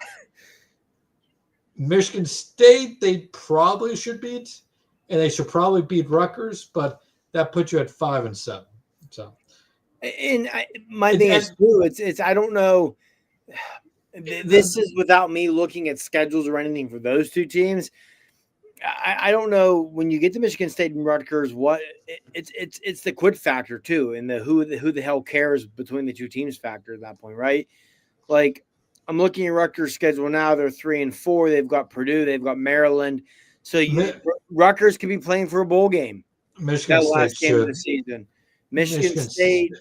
Michigan State, they probably should beat, and they should probably beat Rutgers, but that puts you at 5 and 7. So, and my thing is too, it's I don't know. This is without me looking at schedules or anything for those 2 teams. I don't know when you get to Michigan State and Rutgers, what it's the quit factor too, and the who the hell cares between the 2 teams factor at that point, right? Like I'm looking at Rutgers' schedule now; they're 3 and 4. They've got Purdue, they've got Maryland, so Rutgers could be playing for a bowl game. Michigan State last game of the season. Michigan State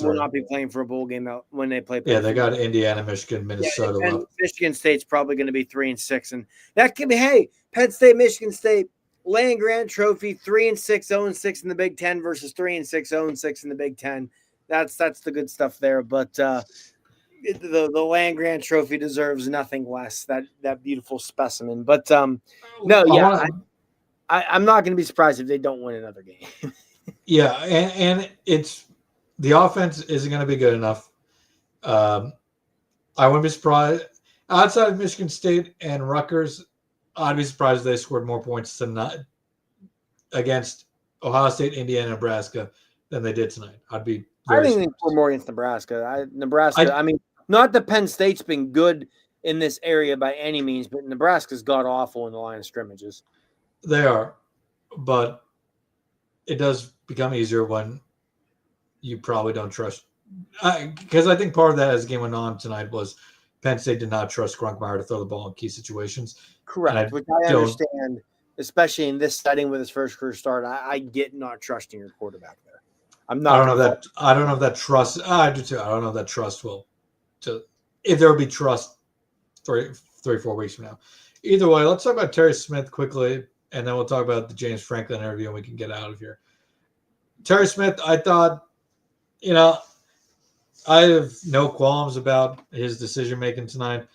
will not be playing for a bowl game when they play. Yeah, they got Indiana, Michigan, Minnesota. And Michigan State's probably going to be 3 and 6, and that could be. Hey, Penn State, Michigan State, Land Grant Trophy, 3 and 6, 0 and 6 in the Big Ten versus 3 and 6, 0 and 6 in the Big Ten. That's the good stuff there. But the Land Grant Trophy deserves nothing less. That beautiful specimen. But I'm not going to be surprised if they don't win another game. Yeah, and it's the offense isn't going to be good enough. I wouldn't be surprised outside of Michigan State and Rutgers. I'd be surprised if they scored more points tonight against Ohio State, Indiana, Nebraska than they did tonight. I think they scored more against Nebraska. I mean, not that Penn State's been good in this area by any means, but Nebraska's god awful in the line of scrimmages. They are, but it does become easier when you probably don't trust. Because I think part of that as the game went on tonight was Penn State did not trust Grunkmeyer to throw the ball in key situations. Correct, which I understand, especially in this setting with his first career start. I get not trusting your quarterback there. I don't know if that trust. I do too. I don't know if that trust will. If there will be trust 3-4 weeks from now. Either way, let's talk about Terry Smith quickly, and then we'll talk about the James Franklin interview, and we can get out of here. Terry Smith, I thought, I have no qualms about his decision-making tonight.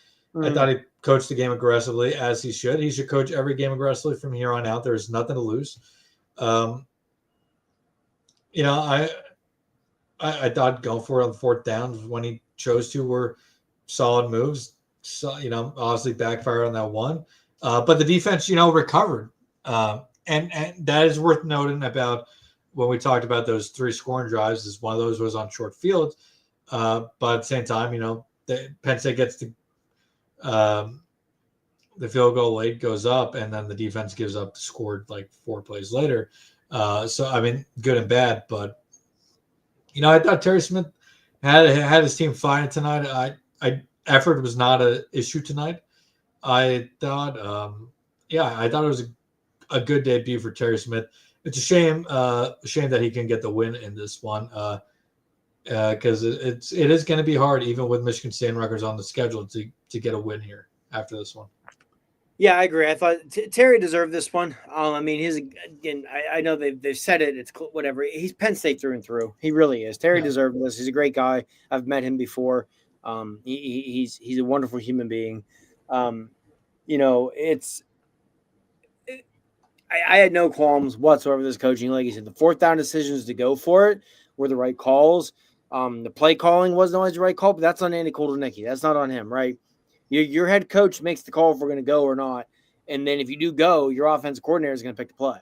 I thought he coached the game aggressively, as he should. He should coach every game aggressively from here on out. There's nothing to lose. I thought going for it on the 4th down when he chose to were solid moves. So, obviously backfired on that one. But the defense, recovered. And that is worth noting about when we talked about those 3 scoring drives, is one of those was on short field. But at the same time, Penn State gets the field goal late, goes up, and then the defense gives up, scored like 4 plays later. So, I mean, good and bad. But, I thought Terry Smith had his team fighting tonight. Effort was not an issue tonight. I thought, I thought it was a good debut for Terry Smith. It's a shame that he can get the win in this one, because it is going to be hard, even with Michigan State and Rutgers on the schedule, to get a win here after this one. Yeah, I agree. I thought Terry deserved this one. I mean, I know they've said it. It's whatever. He's Penn State through and through. He really is. Terry deserved this. He's a great guy. I've met him before. He's a wonderful human being. I had no qualms whatsoever with this coaching. Like you said, the 4th down decisions to go for it were the right calls. The play calling wasn't always the right call, but that's on Andy Koldernicki. That's not on him, right? Your head coach makes the call if we're going to go or not. And then if you do go, your offensive coordinator is going to pick the play,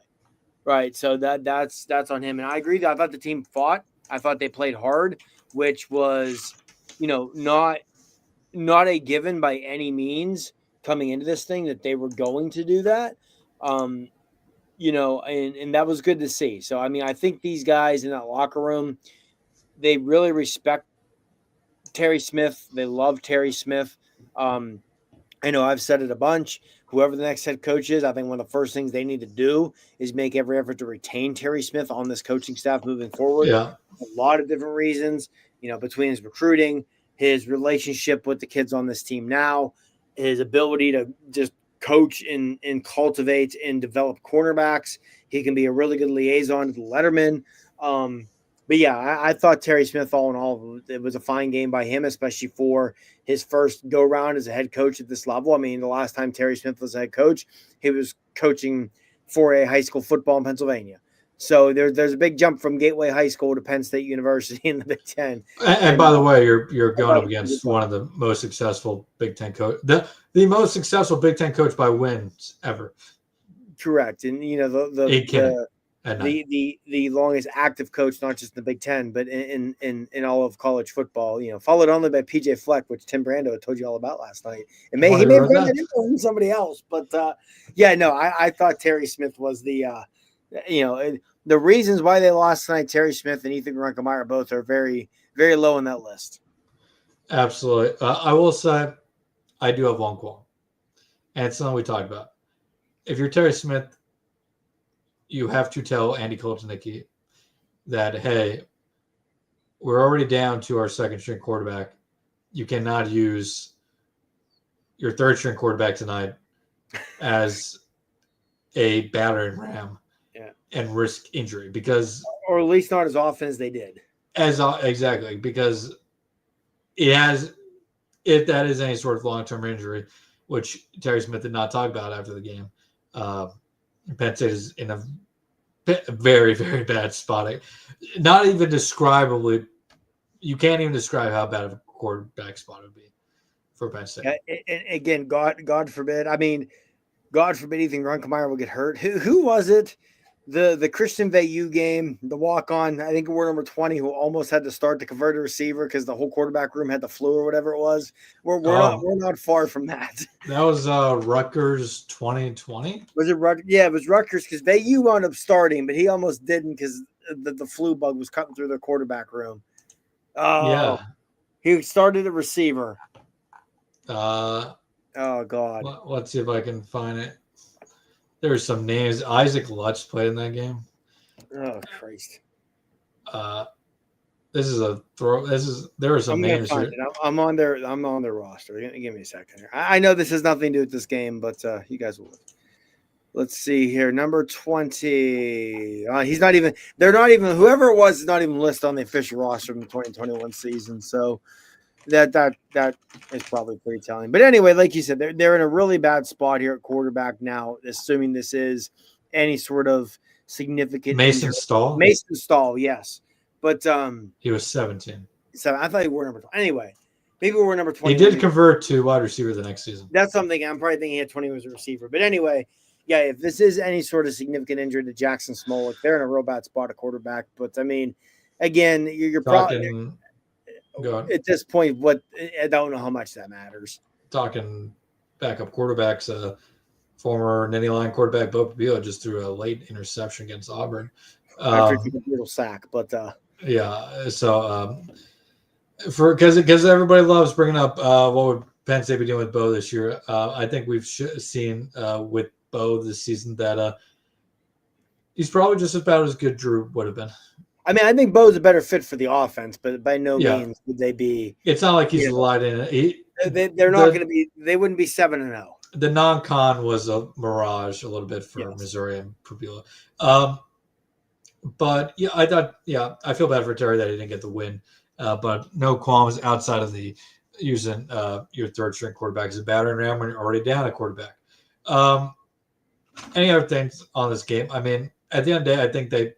right? So that's on him. And I agree. I thought the team fought. I thought they played hard, which was, not a given by any means coming into this thing that they were going to do that. And that was good to see. So, I mean, I think these guys in that locker room, they really respect Terry Smith. They love Terry Smith. I know I've said it a bunch. Whoever the next head coach is, I think one of the first things they need to do is make every effort to retain Terry Smith on this coaching staff moving forward. Yeah. a lot of different reasons, between his recruiting, his relationship with the kids on this team now, his ability to just coach and cultivate and develop cornerbacks. He can be a really good liaison to the Letterman. But yeah, I thought Terry Smith, all in all, it was a fine game by him, especially for his first go round as a head coach at this level. I mean, the last time Terry Smith was a head coach, he was coaching for a high school football in Pennsylvania. So there's a big jump from Gateway High School to Penn State University in the Big Ten. And by the way, you're going up against one of the most successful Big Ten coach, the most successful Big Ten coach by wins ever. Correct, and the longest active coach, not just in the Big Ten, but in all of college football. Followed only by PJ Fleck, which Tim Brando told you all about last night. He may have gotten that info from somebody else, but I thought Terry Smith was the reasons why they lost tonight. Terry Smith and Ethan Grunkemeyer both are very, very low on that list. Absolutely. I will say I do have one qualm, and it's something we talked about. If you're Terry Smith, you have to tell Andy Kolesnicki that, hey, we're already down to our second-string quarterback. You cannot use your third-string quarterback tonight as a battering ram and risk injury, because, or at least not as often as they did. Exactly, because if that is any sort of long-term injury, which Terry Smith did not talk about after the game, Penn State is in a very, very bad spot. Not even describably, you can't even describe how bad of a quarterback spot it would be for Penn State. And again, God forbid. I mean, God forbid Ethan Grunkemeyer will get hurt. Who was it? The Christian Veilleux game, the walk-on, I think we're number 20, who almost had to start to convert a receiver because the whole quarterback room had the flu or whatever it was. We're not far from that. That was Rutgers 2020. Was it Rutgers? Yeah, it was Rutgers, because Veilleux wound up starting, but he almost didn't because the flu bug was cutting through their quarterback room. Oh, yeah. He started a receiver. Oh God. Let's see if I can find it. There's some names. Isaac Lutz played in that game. Oh Christ! This is a throw. There are some names here. I'm on their roster. Give me a second here. I know this has nothing to do with this game, but you guys will. Let's see here. Number 20. He's not even. They're not even. Whoever it was is not even listed on the official roster from the 2021 season. So that is probably pretty telling. But anyway, like you said, they're in a really bad spot here at quarterback now, assuming this is any sort of significant Mason Stahl. Mason Stahl, yes. But he was 17. So I thought he wore number 20. Anyway, maybe we're number 20. He did convert to wide receiver the next season. That's something I'm probably thinking he had 20 as a receiver. But anyway, yeah, if this is any sort of significant injury to Jackson Smolik, they're in a real bad spot at quarterback. But I mean, again, you're probably at this point, I don't know how much that matters. Talking backup quarterbacks, former Nittany Lion quarterback Bo Papillo just threw a late interception against Auburn. After a little sack, but yeah. So because everybody loves bringing up what would Penn State be doing with Bo this year. I think we've seen with Bo this season that he's probably just about as good Drew would have been. I mean, I think Bo's a better fit for the offense, but by no means would they be. It's not like he's lied in. They're not going to be. They wouldn't be 7-0. The non-con was a mirage a little bit for Missouri and Papillo. But yeah, I feel bad for Terry that he didn't get the win. But no qualms outside of the using your third string quarterback as a battering ram when you're already down a quarterback. Any other things on this game? I mean, at the end of the day, I think they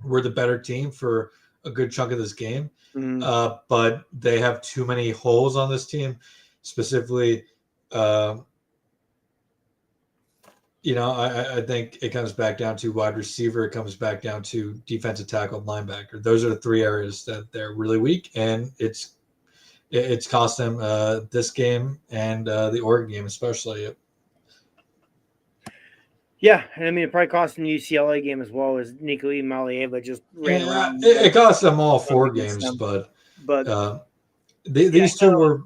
were the better team for a good chunk of this game. Mm-hmm. But they have too many holes on this team, specifically. I think it comes back down to wide receiver. It comes back down to defensive tackle and linebacker. Those are the three areas that they're really weak, and it's cost them this game and the Oregon game especially. Yeah, and I mean, it probably cost them the UCLA game as well, as Nico Malieva just ran around. It cost them all four games, but these two were.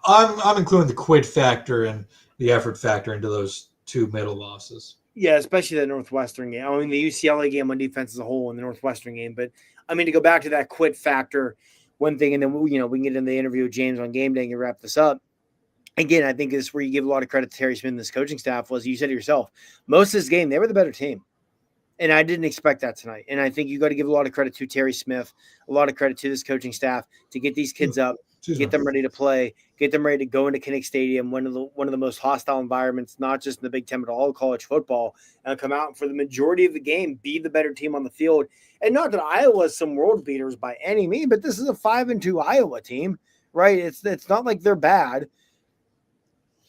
I'm including the quid factor and the effort factor into those two middle losses. Yeah, especially the Northwestern game. I mean, the UCLA game on defense as a whole and the Northwestern game. But I mean, to go back to that quit factor, one thing, and then we can get into the interview with James on game day and wrap this up. Again, I think this is where you give a lot of credit to Terry Smith and this coaching staff. Was, you said it yourself, most of this game they were the better team. And I didn't expect that tonight. And I think you got to give a lot of credit to Terry Smith, a lot of credit to this coaching staff to get these kids up, get them ready to play, get them ready to go into Kinnick Stadium, one of the most hostile environments, not just in the Big Ten, but all of college football, and come out and for the majority of the game, be the better team on the field. And not that Iowa is some world beaters by any means, but this is a 5-2 Iowa team, right? It's not like they're bad.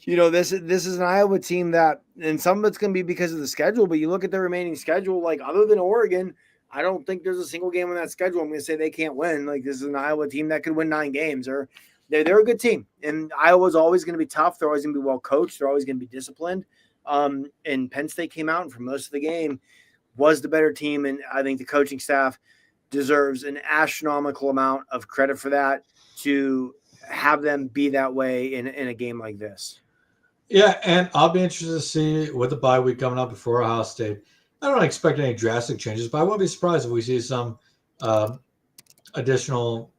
This is an Iowa team that, and some of it's going to be because of the schedule, but you look at the remaining schedule, like other than Oregon, I don't think there's a single game on that schedule I'm going to say they can't win. Like, this is an Iowa team that could win 9 games, or they're a good team. And Iowa's always going to be tough. They're always going to be well coached. They're always going to be disciplined. And Penn State came out and for most of the game was the better team. And I think the coaching staff deserves an astronomical amount of credit for that, to have them be that way in a game like this. Yeah, and I'll be interested to see with the bye week coming up before Ohio State. I don't expect any drastic changes, but I won't be surprised if we see some additional,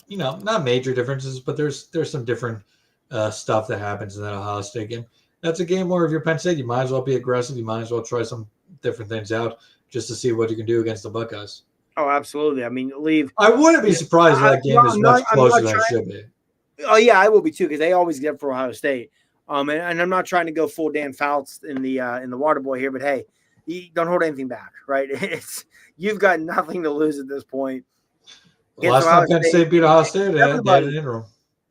not major differences, but there's some different stuff that happens in that Ohio State game. That's a game where if you're Penn State, you might as well be aggressive. You might as well try some different things out just to see what you can do against the Buckeyes. Oh, absolutely. I mean, I wouldn't be surprised if that game is much closer than it should be. Oh, yeah, I will be too, because they always get for Ohio State. And I'm not trying to go full Dan Fouts in the water boy here, but hey, you don't hold anything back, right? You've got nothing to lose at this point. Last time Penn State beat Ohio State, they had an interim.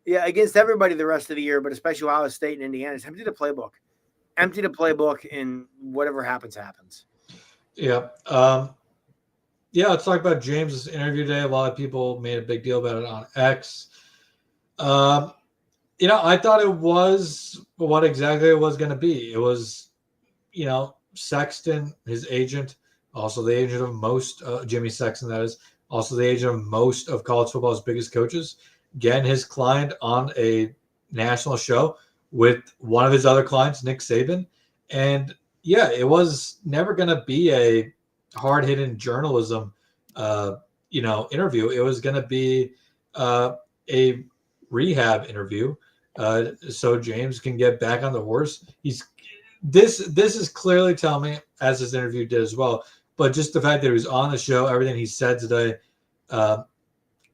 Yeah, against everybody the rest of the year, but especially Ohio State and Indiana. It's empty the playbook. Empty the playbook, and whatever happens, happens. Yeah. Let's talk about James's interview today. A lot of people made a big deal about it on X. I thought it was what exactly it was going to be. It was, Sexton, his agent, also the agent of most, Jimmy Sexton, that is, also the agent of most of college football's biggest coaches, getting his client on a national show with one of his other clients, Nick Saban. And, it was never going to be a hard-hitting journalism, interview. It was going to be a rehab interview. So James can get back on the horse. This is clearly telling me, as this interview did as well, but just the fact that he was on the show, everything he said today,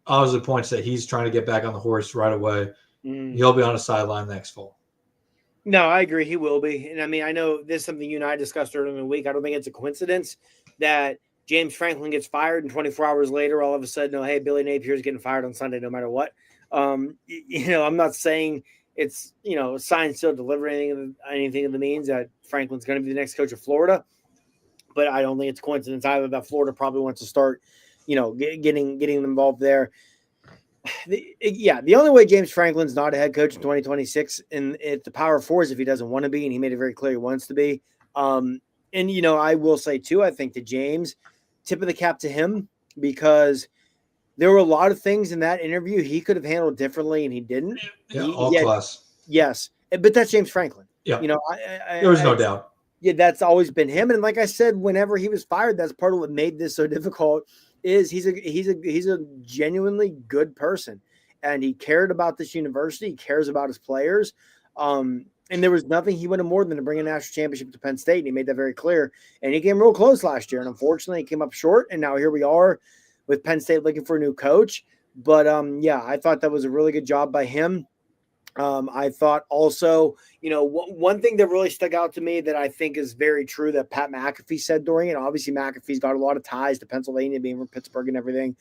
obviously points that he's trying to get back on the horse right away. He'll be on a sideline next fall. No, I agree. He will be. And I mean, I know this is something you and I discussed earlier in the week. I don't think it's a coincidence that James Franklin gets fired and 24 hours later, all of a sudden, hey, Billy Napier is getting fired on Sunday no matter what. I'm not saying it's, signed, still delivering anything of the means that Franklin's going to be the next coach of Florida. But I don't think it's a coincidence either that Florida probably wants to start, getting them involved there. The only way James Franklin's not a head coach in 2026 at the Power Four is if he doesn't want to be, and he made it very clear he wants to be. I will say too, I think to James, tip of the cap to him, because there were a lot of things in that interview he could have handled differently, and he didn't. Class. Yes, but that's James Franklin. Yeah, there was no doubt. Yeah, that's always been him. And like I said, whenever he was fired, that's part of what made this so difficult. Is he's a genuinely good person, and he cared about this university. He cares about his players. And there was nothing he wanted more than to bring a national championship to Penn State, and he made that very clear. And he came real close last year, and unfortunately, he came up short. And now here we are with Penn State looking for a new coach. But I thought that was a really good job by him. I thought also, one thing that really stuck out to me that I think is very true that Pat McAfee said during it. Obviously, McAfee's got a lot of ties to Pennsylvania, being from Pittsburgh and everything.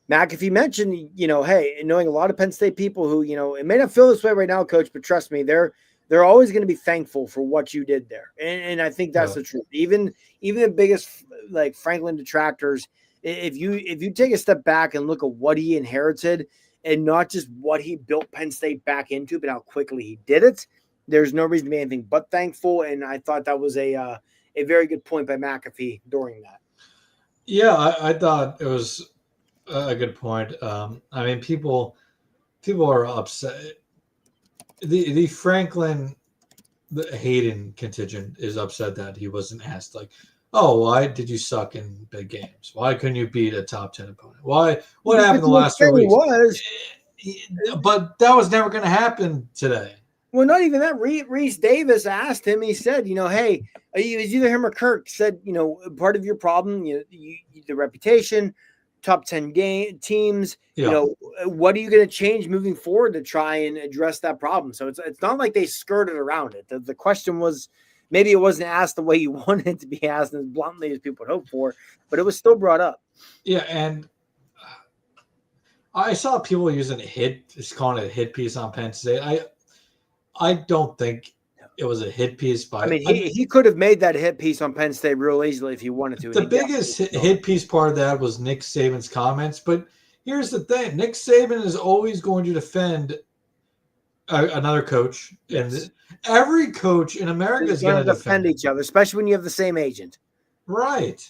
McAfee mentioned, hey, knowing a lot of Penn State people who, it may not feel this way right now, Coach, but trust me, they're always going to be thankful for what you did there. And I think that's the truth. Even the biggest like Franklin detractors, if you take a step back and look at what he inherited and not just what he built Penn State back into, but how quickly he did it, there's no reason to be anything but thankful. And I thought that was a very good point by McAfee during that. Yeah, I thought it was a good point. People are upset. The Franklin the Hayden contingent is upset that he wasn't asked, like, oh, why did you suck in big games? Why couldn't you beat a top 10 opponent? What happened the last 3 weeks? But that was never going to happen today. Well, not even that. Reese Davis asked him. He said, hey, it was either him or Kirk said, part of your problem, the reputation, top 10 teams. Yeah. What are you going to change moving forward to try and address that problem? So it's not like they skirted around it. The question was, maybe it wasn't asked the way you wanted it to be asked as bluntly as people would hope for, but it was still brought up. Yeah, and I saw people using calling it a hit piece on Penn State. I don't think it was a hit piece he could have made that hit piece on Penn State real easily if he wanted to. The biggest hit piece part of that was Nick Saban's comments. But here's the thing. Nick Saban is always going to defend another coach. Yes. And every coach in America is going to defend each other, especially when you have the same agent. Right.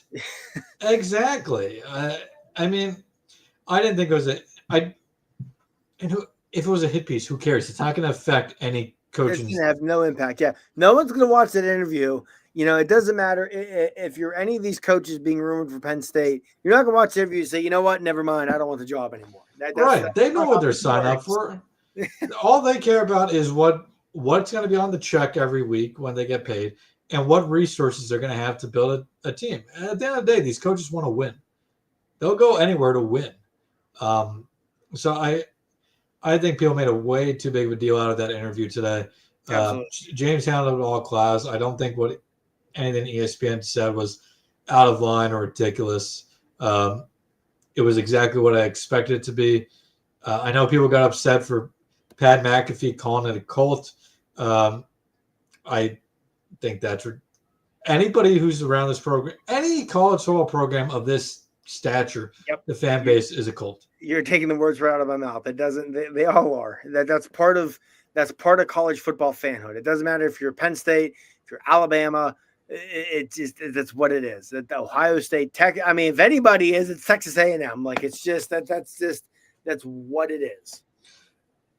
Exactly. I mean, I didn't think it was if it was a hit piece, who cares? It's not going to affect any coaching. It's going to have no impact. Yeah. No one's going to watch that interview. It doesn't matter if you're any of these coaches being rumored for Penn State. You're not going to watch the interview and say, you know what? Never mind. I don't want the job anymore. They know what they're signing up for. All they care about is what's going to be on the check every week when they get paid and what resources they're going to have to build a team. And at the end of the day, these coaches want to win. They'll go anywhere to win. So I think people made a way too big of a deal out of that interview today. James handled it all class. I don't think anything ESPN said was out of line or ridiculous. It was exactly what I expected it to be. I know people got upset for Pat McAfee calling it a cult. I think that's anybody who's around this program, any college football program of this stature, the fan base is a cult. You're taking the words right out of my mouth. It doesn't. They all are. That's part of college football fanhood. It doesn't matter if you're Penn State, if you're Alabama. That's what it is. That Ohio State, Tech. I mean, if anybody is, it's Texas A&M. Like it's just that's what it is.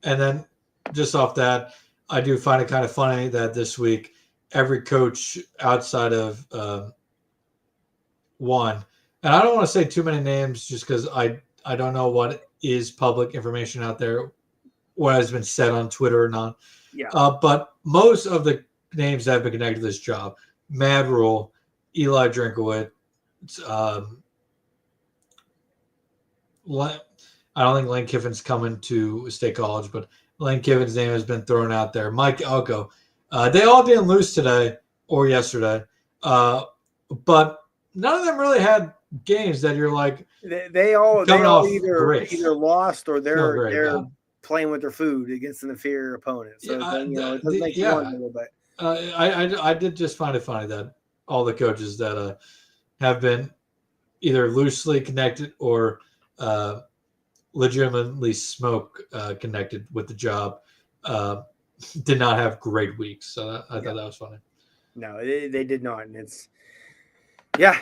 And then just off that, I do find it kind of funny that this week every coach outside of one. And I don't want to say too many names just because I don't know what is public information out there, what has been said on Twitter or not. Yeah. But most of the names that have been connected to this job, Mad Rule, Eli Drinkowitz, I don't think Lane Kiffin's coming to State College, but Lane Kiffin's name has been thrown out there. Mike Elko. They all didn't lose today or yesterday, but none of them really had games that you're like they all either lost or they're playing with their food against an inferior opponent. So it doesn't make you want a little bit. I did just find it funny that all the coaches that have been either loosely connected or legitimately connected with the job did not have great weeks. So I thought that was funny. No, they did not, and it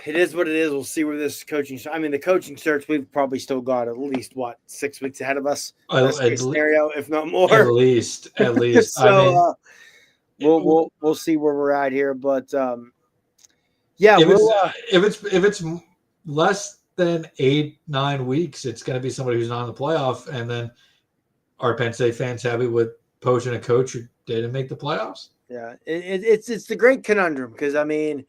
is what it is. We'll see where this coaching. I mean, the coaching search, we've probably still got at least 6 weeks ahead of us. Best case scenario, if not more. At least. So we'll see where we're at here, but if it's less than 8-9 weeks, it's going to be somebody who's not in the playoff, and then are Penn State fans happy with poaching a coach who didn't make the playoffs? Yeah, it's the great conundrum because I mean.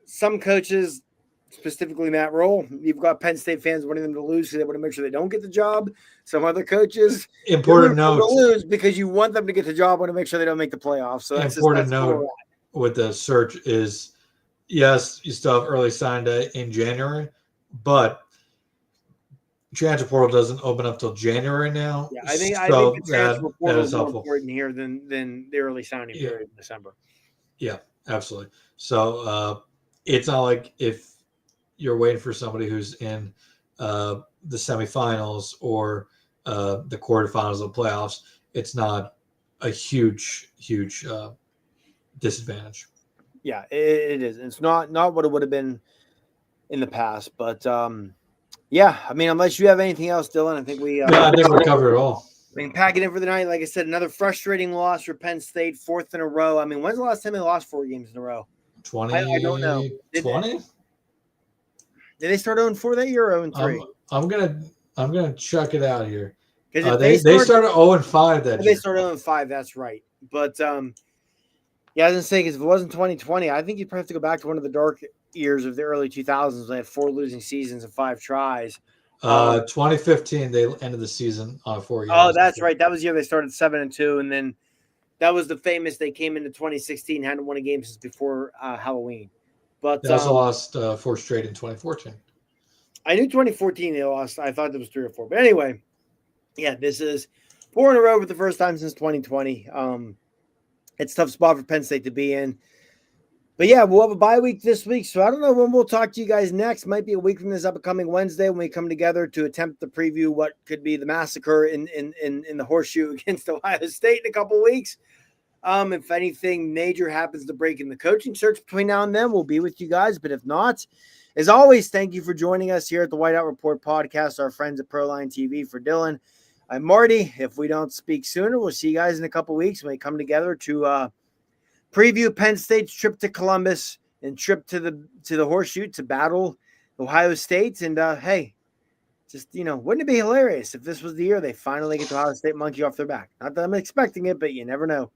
Some coaches, specifically Matt Rule, you've got Penn State fans wanting them to lose because they want to make sure they don't get the job. Some other coaches, important note, to lose because you want them to get the job, want to make sure they don't make the playoffs. So that's important note with the search is, yes, you still have early sign day in January, but transfer portal doesn't open up till January now. Yeah, I think the transfer portal is more important here than the early signing period in December. Yeah, absolutely. So it's not like if you're waiting for somebody who's in the semifinals or the quarterfinals of the playoffs, it's not a huge disadvantage. Yeah, it is. It's not what it would have been in the past, but I mean, unless you have anything else, Dylan, I think we I think we covered it all. I mean, packing in for the night, like I said, another frustrating loss for Penn State, fourth in a row. I mean, when's the last time they lost 4 games in a row? 2020. I don't know. Did they start 0-4 that year or 0-3? I'm gonna check it out here. Because they started 0-5 that year. They started 0-5. That's right. But yeah, I was gonna say, because if it wasn't 2020, I think you'd probably have to go back to one of the dark years of the early 2000s. They had 4 losing seasons and 5 tries. 2015, they ended the season on 4 games. Oh, that's right. That was the year they started 7-2, and then that was the famous. They came into 2016, hadn't won a game since before Halloween. But they also lost 4 straight in 2014. I knew 2014 they lost. I thought there was 3 or 4. But anyway, yeah, this is 4 in a row for the first time since 2020. It's a tough spot for Penn State to be in. But yeah, we'll have a bye week this week. So I don't know when we'll talk to you guys next. Might be a week from this upcoming Wednesday when we come together to attempt to preview what could be the massacre in the horseshoe against Ohio State in a couple of weeks. If anything major happens to break in the coaching search between now and then, we'll be with you guys. But if not, as always, thank you for joining us here at the Whiteout Report podcast, our friends at Proline TV. For Dylan, I'm Marty. If we don't speak sooner, we'll see you guys in a couple of weeks when we come together to preview Penn State's trip to Columbus and trip to the horseshoe to battle Ohio State. And hey, just, wouldn't it be hilarious if this was the year they finally get the Ohio State monkey off their back? Not that I'm expecting it, but you never know.